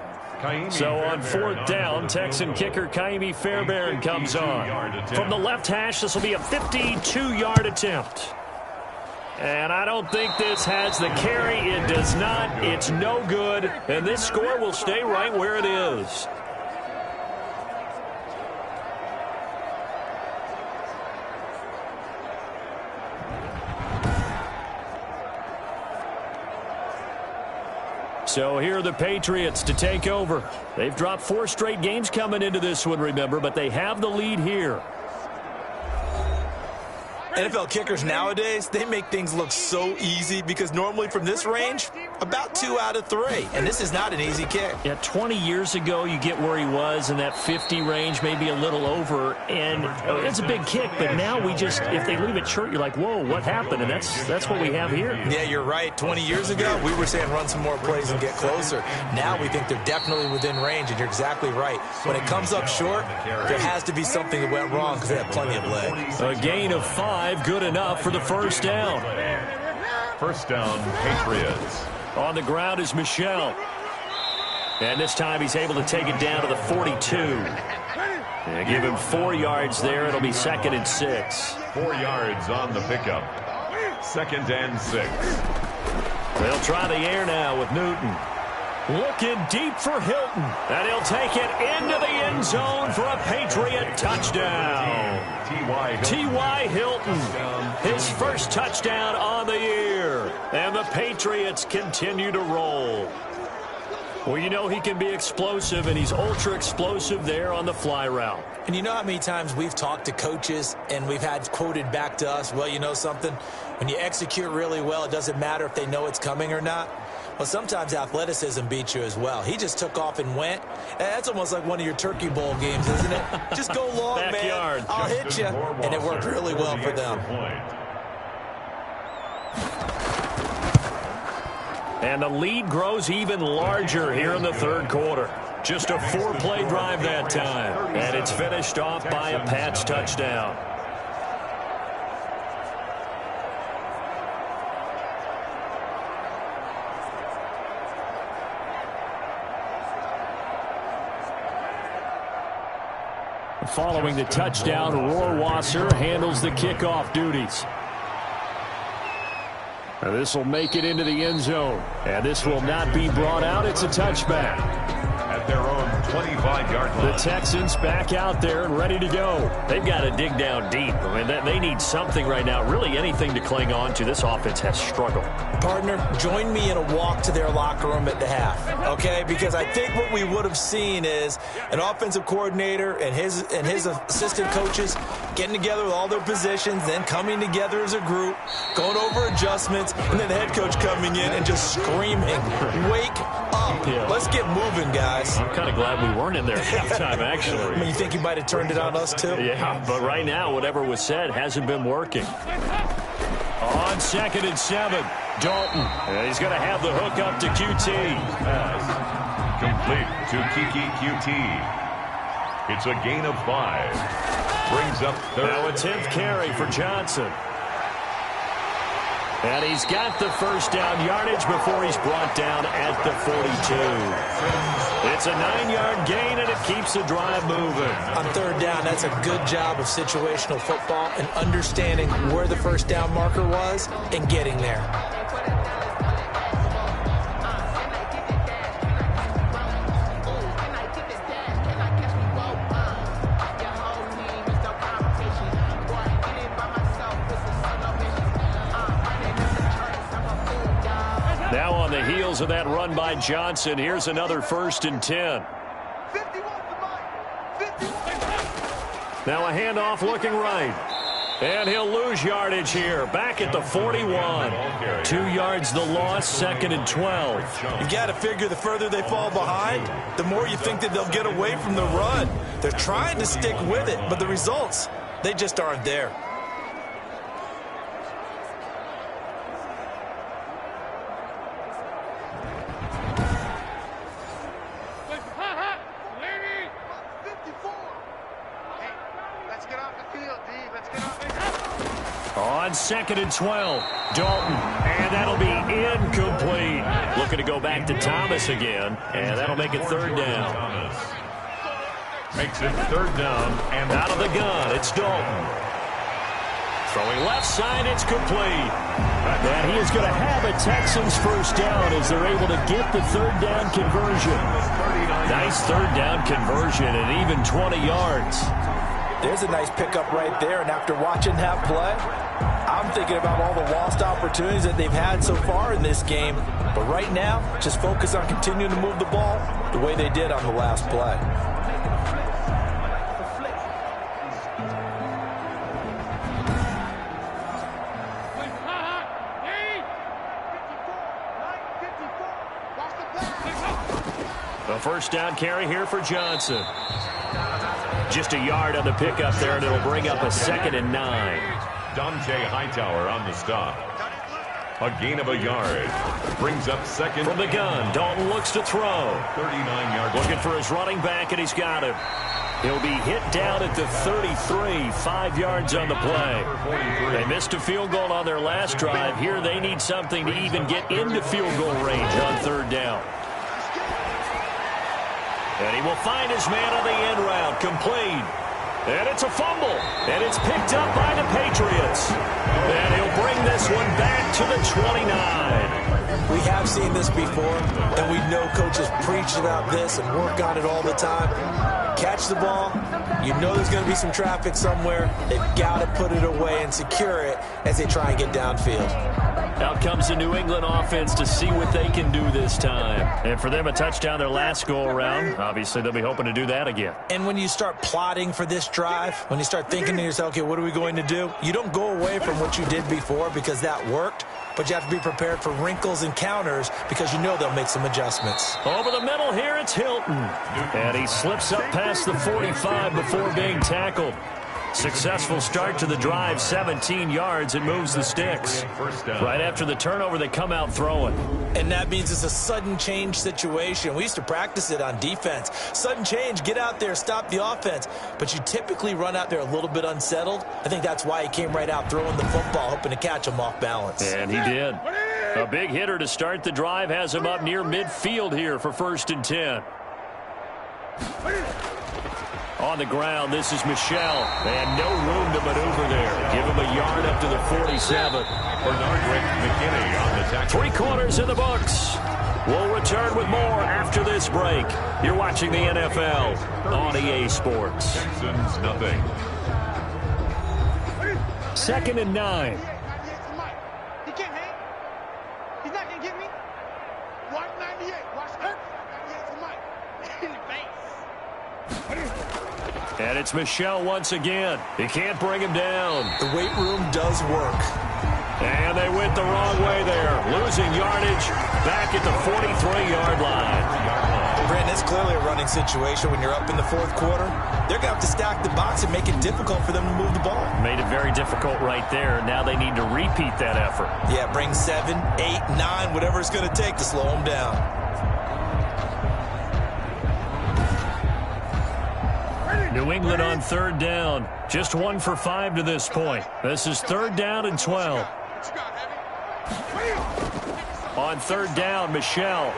So on 4th down, Texan kicker Kaimi Fairbairn comes on. From the left hash, this will be a 52-yard attempt. And I don't think this has the carry. It does not. It's no good. And this score will stay right where it is. So here are the Patriots to take over. They've dropped 4 straight games coming into this one, remember, but they have the lead here. NFL kickers nowadays, they make things look so easy because normally from this range, about 2 out of 3. And this is not an easy kick. Yeah, 20 years ago, you get where he was in that 50 range, maybe a little over. And it's a big kick, but now we just, if they leave it short, you're like, whoa, what happened? And that's what we have here. Yeah, you're right. 20 years ago, we were saying run some more plays and get closer. Now we think they're definitely within range, and you're exactly right. When it comes up short, there has to be something that went wrong because they have plenty of legs. A gain of 5, good enough for the first down. First down, Patriots. On the ground is Michel. And this time he's able to take it down to the 42. And give him 4 yards there. It'll be 2nd and 6. 4 yards on the pickup. 2nd and 6. They'll try the air now with Newton. Looking deep for Hilton. And he'll take it into the end zone for a Patriot touchdown. T.Y. Hilton, his first touchdown on the year. And the Patriots continue to roll. Well, you know he can be explosive, and he's ultra-explosive there on the fly route. And you know how many times we've talked to coaches and we've had quoted back to us, well, you know something? When you execute really well, it doesn't matter if they know it's coming or not. Well, sometimes athleticism beats you as well. He just took off and went. That's almost like one of your Turkey Bowl games, isn't it? Just go long, Backyard. man. I'll hit you. And it worked really well for them. And the lead grows even larger here in the 3rd quarter. Just a 4-play drive that time. And it's finished off by a Pats touchdown. Following the touchdown, Rohrwasser handles the kickoff duties. And this will make it into the end zone. And this will not be brought out. It's a touchback. At their own 25-yard line. The Texans back out there and ready to go. They've got to dig down deep. I mean, they need something right now, really anything to cling on to. This offense has struggled. Partner, join me in a walk to their locker room at the half, okay? Because I think what we would have seen is an offensive coordinator and his assistant coaches getting together with all their positions, then coming together as a group, going over adjustments, and then the head coach coming in and just screaming, wake up. Yeah. Let's get moving, guys. I'm kind of glad we weren't in there at halftime, actually. I mean, you think you might have turned it on us, too? Yeah, but right now, whatever was said hasn't been working. On 2nd and 7. Dalton. And he's going to have the hook up to QT. Pass complete to Kiki QT. It's a gain of 5. Brings up third. Now a 10th carry for Johnson. And he's got the first down yardage before he's brought down at the 42. It's a 9-yard gain, and it keeps the drive moving. On 3rd down, that's a good job of situational football and understanding where the first down marker was and getting there. Now on the heels of that run by Johnson, here's another 1st and 10. Now a handoff looking right. And he'll lose yardage here. Back at the 41. 2 yards the loss, 2nd and 12. You got to figure the further they fall behind, the more you think that they'll get away from the run. They're trying to stick with it, but the results, they just aren't there. On 2nd and 12, Dalton, and that'll be incomplete. Looking to go back to Thomas again, and that'll make it 3rd down. Thomas makes it 3rd down, and Out of the gun, it's Dalton. Throwing left side, it's complete. And he is going to have a Texans first down as they're able to get the 3rd down conversion. Nice 3rd down conversion and even 20 yards. There's a nice pickup right there, and after watching that play, I'm thinking about all the lost opportunities that they've had so far in this game. But right now, just focus on continuing to move the ball the way they did on the last play. The first down carry here for Johnson. Just a yard on the pickup there, and it'll bring up a 2nd and 9. Dante Hightower on the stop. A gain of a yard. Brings up 2nd. From the gun, Dalton looks to throw. 39-yard. Looking for his running back, and he's got him. He'll be hit down at the 33, 5 yards on the play. They missed a field goal on their last drive. Here they need something to even get into field goal range on 3rd down. And he will find his man on the end route, complete. And it's a fumble, and it's picked up by the Patriots. And he'll bring this one back to the 29. We have seen this before, and we know coaches preach about this and work on it all the time. Catch the ball. You know there's going to be some traffic somewhere. They've got to put it away and secure it as they try and get downfield. Out comes the New England offense to see what they can do this time. And for them, a touchdown their last go-around. Obviously, they'll be hoping to do that again. And when you start plotting for this drive, when you start thinking to yourself, okay, what are we going to do? You don't go away from what you did before because that worked, but you have to be prepared for wrinkles and counters because you know they'll make some adjustments. Over the middle here, it's Hilton. And he slips up past the 45 before being tackled. Successful start to the drive, 17 yards, and moves the sticks. Right after the turnover, they come out throwing. And that means it's a sudden change situation. We used to practice it on defense. Sudden change, get out there, stop the offense. But you typically run out there a little bit unsettled. I think that's why he came right out throwing the football, hoping to catch him off balance. And he did. A big hitter to start the drive has him up near midfield here for 1st and 10. On the ground, this is Michelle. And no room to maneuver there. Give him a yard up to the 47. Bernard Rick McKinney on the tackle. 3 quarters in the books. We'll return with more after this break. You're watching the NFL on EA Sports. Texans, nothing. 2nd and 9. He can't hang. He's not going to get me. Watch 98. Watch 98 to Mike. In the face. And it's Michelle once again. He can't bring him down. The weight room does work. And they went the wrong way there. Losing yardage back at the 43-yard line. Brandon, it's clearly a running situation when you're up in the fourth quarter. They're going to have to stack the box and make it difficult for them to move the ball. Made it very difficult right there. Now they need to repeat that effort. Yeah, bring 7, 8, 9, whatever it's going to take to slow them down. New England on third down. Just 1 for 5 to this point. This is third down and 12. On third down, Michel.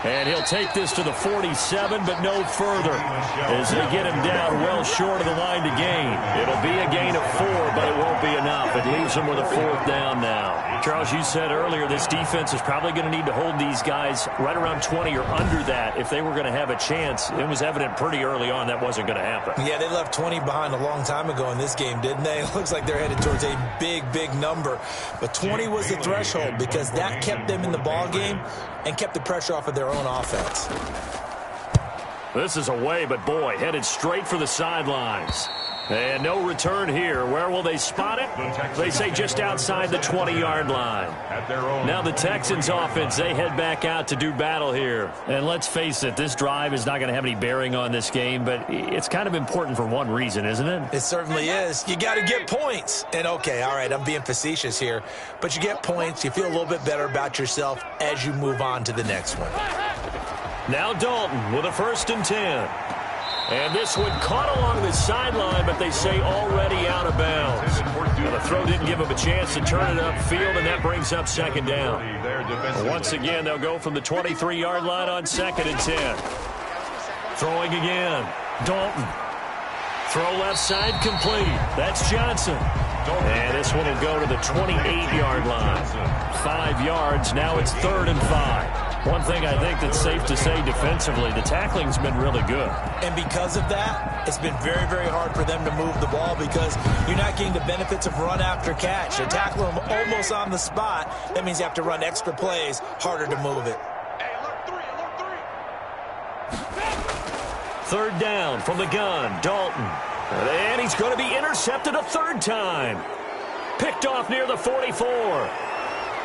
And he'll take this to the 47, but no further as they get him down well short of the line to gain. It'll be a gain of 4, but it won't be enough. It leaves them with a fourth down now. Charles, you said earlier this defense is probably going to need to hold these guys right around 20 or under that if they were going to have a chance. It was evident pretty early on that wasn't going to happen. Yeah, they left 20 behind a long time ago in this game, didn't they? It looks like they're headed towards a big, big number. But 20 was the threshold because that kept them in the ball game and kept the pressure off of their own offense. This is away, but boy, headed straight for the sidelines. And no return here. Where will they spot it? They say just outside the 20-yard line. Now the Texans offense, they head back out to do battle here. And let's face it, this drive is not going to have any bearing on this game, but it's kind of important for one reason, isn't it? It certainly is. You got to get points. And okay, all right, I'm being facetious here, but you get points, you feel a little bit better about yourself as you move on to the next one. Now Dalton with a 1st and 10. And this one caught along the sideline, but they say already out of bounds. Now the throw didn't give him a chance to turn it upfield, and that brings up 2nd down. Once again, they'll go from the 23-yard line on 2nd and 10. Throwing again. Dalton. Throw left side complete. That's Johnson. And this one will go to the 28-yard line. 5 yards. Now it's 3rd and 5. One thing I think that's safe to say defensively, the tackling's been really good. And because of that, it's been very, very hard for them to move the ball because you're not getting the benefits of run after catch. They're tackling them almost on the spot. That means you have to run extra plays, harder to move it. Third down from the gun, Dalton. And he's going to be intercepted a 3rd time. Picked off near the 44.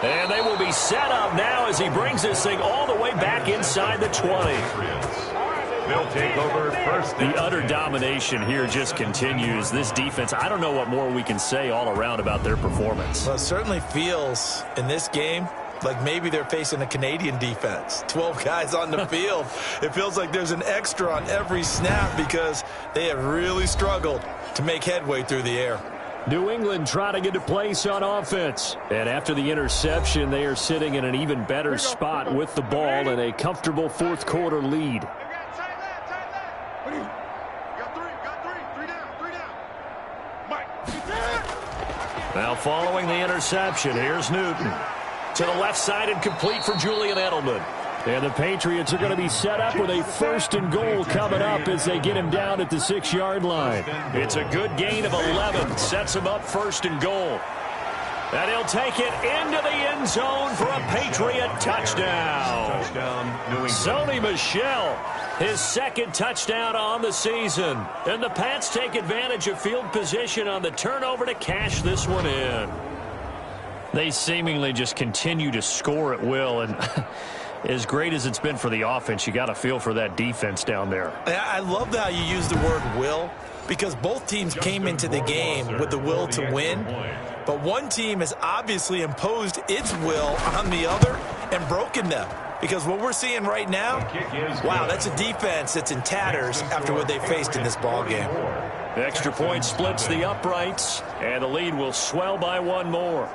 And they will be set up now as he brings this thing all the way back inside the 20. They'll take over first. The utter domination here just continues. This defense, I don't know what more we can say all around about their performance. Well, it certainly feels in this game like maybe they're facing a Canadian defense. 12 guys on the field. It feels like there's an extra on every snap because they have really struggled to make headway through the air. New England trying to get a place on offense. And after the interception, they are sitting in an even better spot with the ball and a comfortable 4th quarter lead. Now following the interception, here's Newton. To the left side and complete for Julian Edelman. And the Patriots are going to be set up with a 1st and goal coming up as they get him down at the 6-yard line. It's a good gain of 11. Sets him up 1st and goal. And he'll take it into the end zone for a Patriot touchdown. Sony Michel, his 2nd touchdown on the season. And the Pats take advantage of field position on the turnover to cash this one in. They seemingly just continue to score at will, and as great as it's been for the offense, you got to feel for that defense down there. I love how you use the word will, because both teams came into the game with the will to win, but one team has obviously imposed its will on the other and broken them. Because what we're seeing right now, wow, that's a defense that's in tatters after what they faced in this ball game. Extra point splits the uprights, and the lead will swell by 1 more.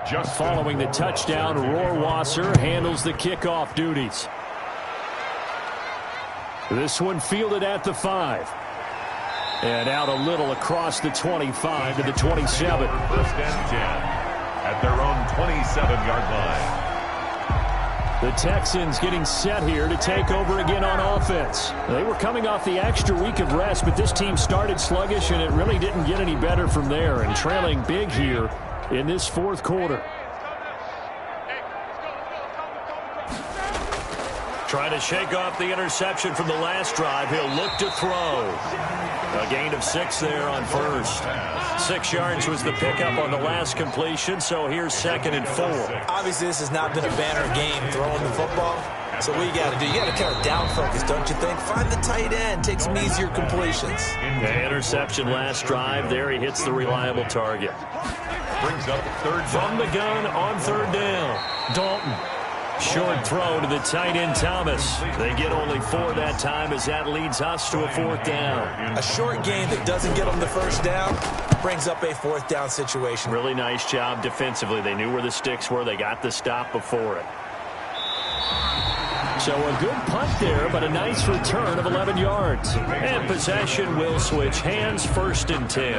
Just following the touchdown, Rohrwasser handles the kickoff duties. This one fielded at the 5. And out a little across the 25 to the 27. 1st and 10 at their own 27-yard line. The Texans getting set here to take over again on offense. They were coming off the extra week of rest, but this team started sluggish, and it really didn't get any better from there. And trailing big here in this 4th quarter. Trying to shake off the interception from the last drive. He'll look to throw. A gain of 6 there on first. 6 yards was the pickup on the last completion, so here's 2nd and 4. Obviously, this has not been a banner game throwing the football. So what you got to do, you got to kind of down focus, don't you think? Find the tight end, take some easier completions. The interception last drive. There he hits the reliable target. Brings up 3rd from the gun on 3rd down. Dalton. Short throw to the tight end, Thomas. They get only 4 that time as that leads us to a 4th down. A short game that doesn't get them the 1st down brings up a 4th down situation. Really nice job defensively. They knew where the sticks were. They got the stop before it. So a good punt there, but a nice return of 11 yards. And possession will switch hands, 1st and 10.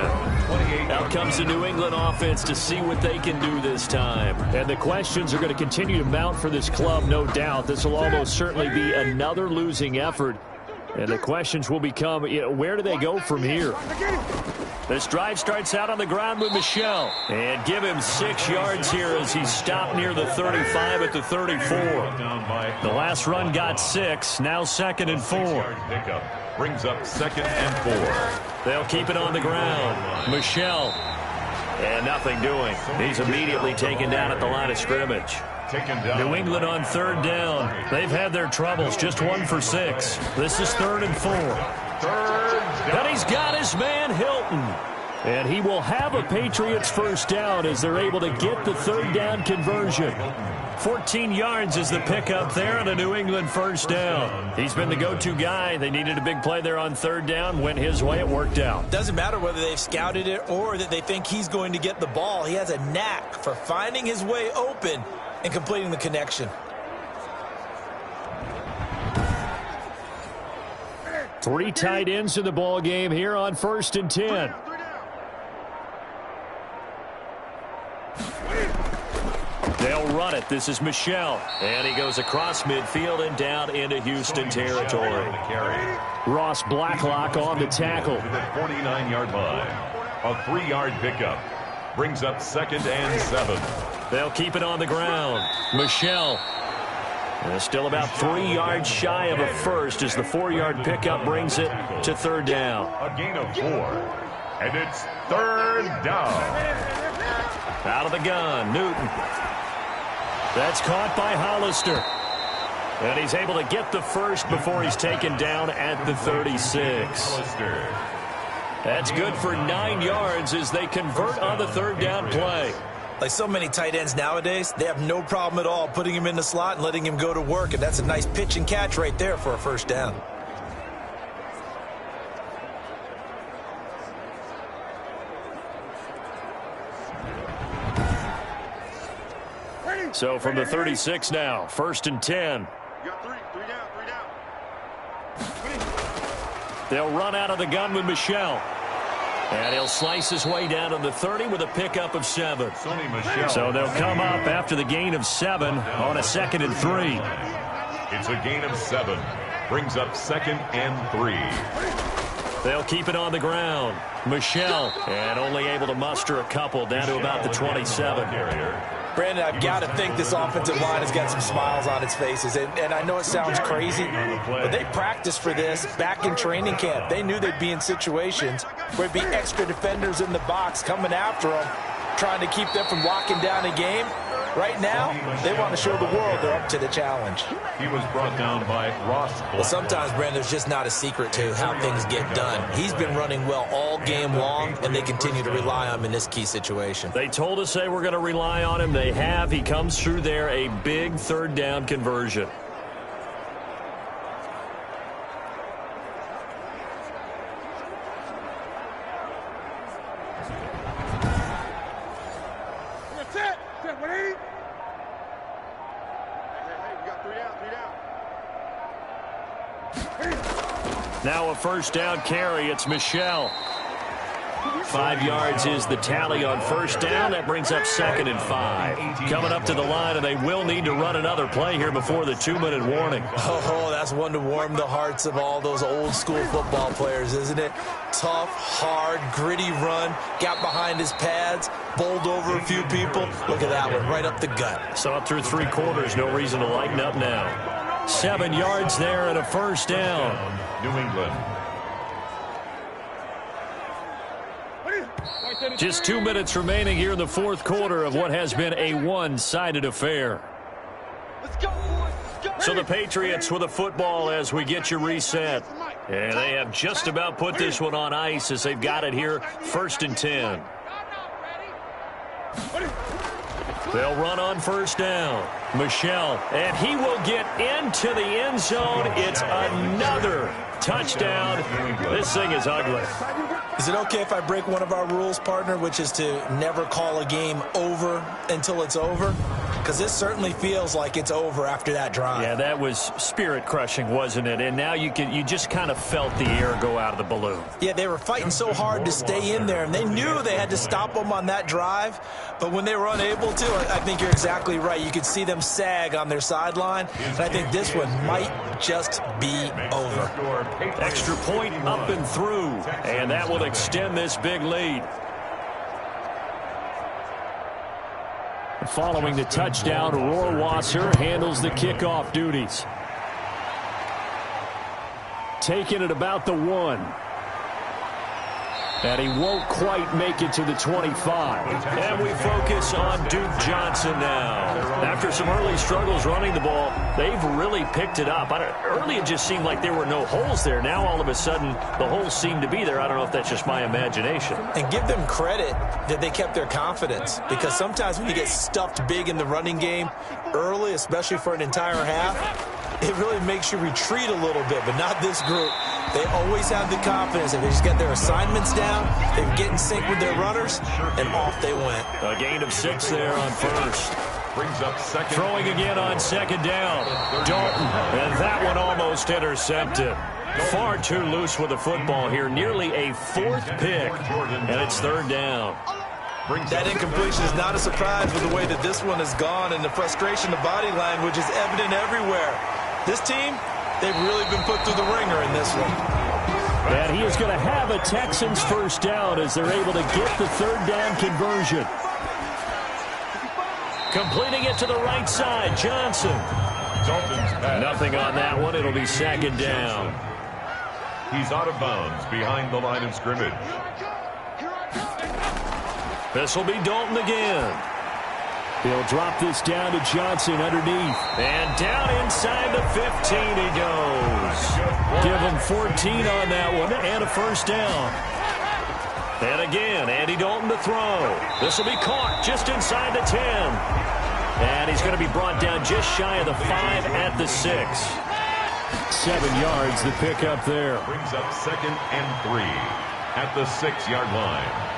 Out comes the New England offense to see what they can do this time. And the questions are going to continue to mount for this club, no doubt. This will almost certainly be another losing effort. And the questions will become, where do they go from here? This drive starts out on the ground with Michel. And give him 6 yards here as he's stopped near the 35 at the 34. The last run got 6. Now 2nd and 4. Brings up 2nd and 4. They'll keep it on the ground. Michel. And nothing doing. He's immediately taken down at the line of scrimmage. New England on 3rd down. They've had their troubles. Just 1 for 6. This is 3rd and 4. And he's got his man, Hilton. And he will have a Patriots 1st down as they're able to get the 3rd down conversion. 14 yards is the pickup there and a New England 1st down. He's been the go-to guy. They needed a big play there on 3rd down. Went his way. It worked out. Doesn't matter whether they've scouted it or that they think he's going to get the ball. He has a knack for finding his way open and completing the connection. 3 tight ends in the ball game here on 1st and 10. They'll run it. This is Michel. And he goes across midfield and down into Houston territory. Ross Blacklock on the tackle. To the 49-yard line. A 3-yard pickup. Brings up 2nd and 7. They'll keep it on the ground. Michel. Still about 3 yards shy of a first as the 4-yard pickup brings it to 3rd down. A gain of 4. And it's 3rd down. Out of the gun, Newton. That's caught by Hollister. And he's able to get the first before he's taken down at the 36. That's good for 9 yards as they convert on the 3rd down play. Like so many tight ends nowadays, they have no problem at all putting him in the slot and letting him go to work. And that's a nice pitch and catch right there for a 1st down. So from the 36 now, 1st and 10. You got 3 down. They'll run out of the gun with Michel. And he'll slice his way down to the 30 with a pickup of 7. So they'll come up after the gain of 7 on a 2nd and 3. It's a gain of 7. Brings up 2nd and 3. They'll keep it on the ground. Michel. And only able to muster a couple down to about the 27. Brandon, I've got to think this offensive line has got some smiles on its faces. And I know it sounds crazy, but they practiced for this back in training camp. They knew they'd be in situations where it'd be extra defenders in the box coming after them, trying to keep them from locking down a game. Right now, they want to show the world they're up to the challenge. He was brought down by Ross. Well, sometimes, Brandon, there's just not a secret to how things get done. He's been running well all game long, and they continue to rely on him in this key situation. They told us they were going to rely on him. They have. He comes through there, a big 3rd down conversion. Now a 1st down carry. It's Michel. 5 yards is the tally on 1st down. That brings up 2nd and 5. Coming up to the line, and they will need to run another play here before the 2-minute warning. Oh, that's one to warm the hearts of all those old school football players, isn't it? Tough, hard, gritty run. Got behind his pads, bowled over a few people. Look at that one, right up the gut. So up through 3 quarters, no reason to lighten up now. 7 yards there and a 1st down. New England. Just 2 minutes remaining here in the fourth quarter of what has been a one-sided affair. Let's go, boys. Let's go. So the Patriots with a football as we get you reset. And they have just about put this one on ice as they've got it here, 1st and 10. They'll run on first down. Michel, and he will get into the end zone. It's another touchdown. This thing is ugly. Is it okay if I break one of our rules, partner, which is to never call a game over until it's over? Because this certainly feels like it's over after that drive. Yeah, that was spirit-crushing, wasn't it? And now you just kind of felt the air go out of the balloon. Yeah, they were fighting so hard to stay in there, and they knew they had to stop them on that drive. But when they were unable to, I think you're exactly right. You could see them sag on their sideline, and I think this one might just be over. Extra point up and through, and that will extend this big lead. Following the touchdown, Rohrwasser handles the kickoff duties. Taking it about the 1. And he won't quite make it to the 25. And we focus on Duke Johnson now. After some early struggles running the ball, they've really picked it up. Early it just seemed like there were no holes there. Now all of a sudden the holes seem to be there. I don't know if that's just my imagination. And give them credit that they kept their confidence. Because sometimes when you get stuffed big in the running game early, especially for an entire half, it really makes you retreat a little bit, but not this group. They always have the confidence that they just get their assignments down, they get in sync with their runners, and off they went. A gain of 6 there on first. Brings up second. Throwing again on second down. Dalton, and that one almost intercepted. Far too loose with the football here. Nearly a 4th pick, and it's 3rd down. That incompletion is not a surprise with the way that this one has gone, and the frustration, the body language is evident everywhere. This team, they've really been put through the ringer in this one. And he is going to have a Texans first down as they're able to get the 3rd down conversion. Completing it to the right side, Johnson. Nothing on that one. It'll be 2nd down. He's out of bounds behind the line of scrimmage. This will be Dalton again. He'll drop this down to Johnson underneath. And down inside the 15 he goes. Give him 14 on that one and a first down. And again, Andy Dalton to throw. This will be caught just inside the 10. And he's going to be brought down just shy of the 5 at the 6. 7 yards, the pickup there. Brings up 2nd and 3 at the 6-yard line.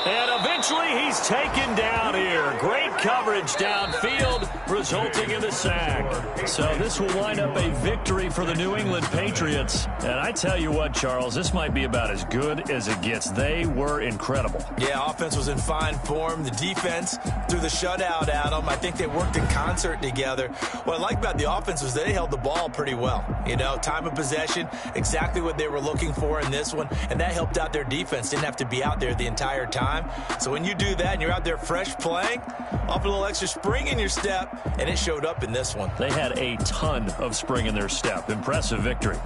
And eventually he's taken down here. Great coverage downfield, resulting in the sack. So this will wind up a victory for the New England Patriots. And I tell you what, Charles, this might be about as good as it gets. They were incredible. Yeah, offense was in fine form. The defense threw the shutout at them. I think they worked in concert together. What I like about the offense was they held the ball pretty well. You know, time of possession, exactly what they were looking for in this one. And that helped out their defense. Didn't have to be out there the entire time. So when you do that and you're out there fresh playing, off a little extra spring in your step, and it showed up in this one. They had a ton of spring in their step. Impressive victory.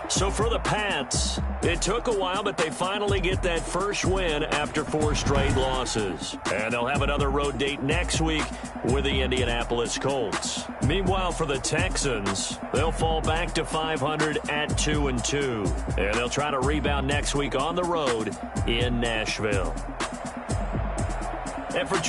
So for the Pats, it took a while, but they finally get that first win after 4 straight losses. And they'll have another road date next week with the Indianapolis Colts. Meanwhile, for the Texans, they'll fall back to 500 at 2-2. And they'll try to rebound next week on the road in Nashville. And for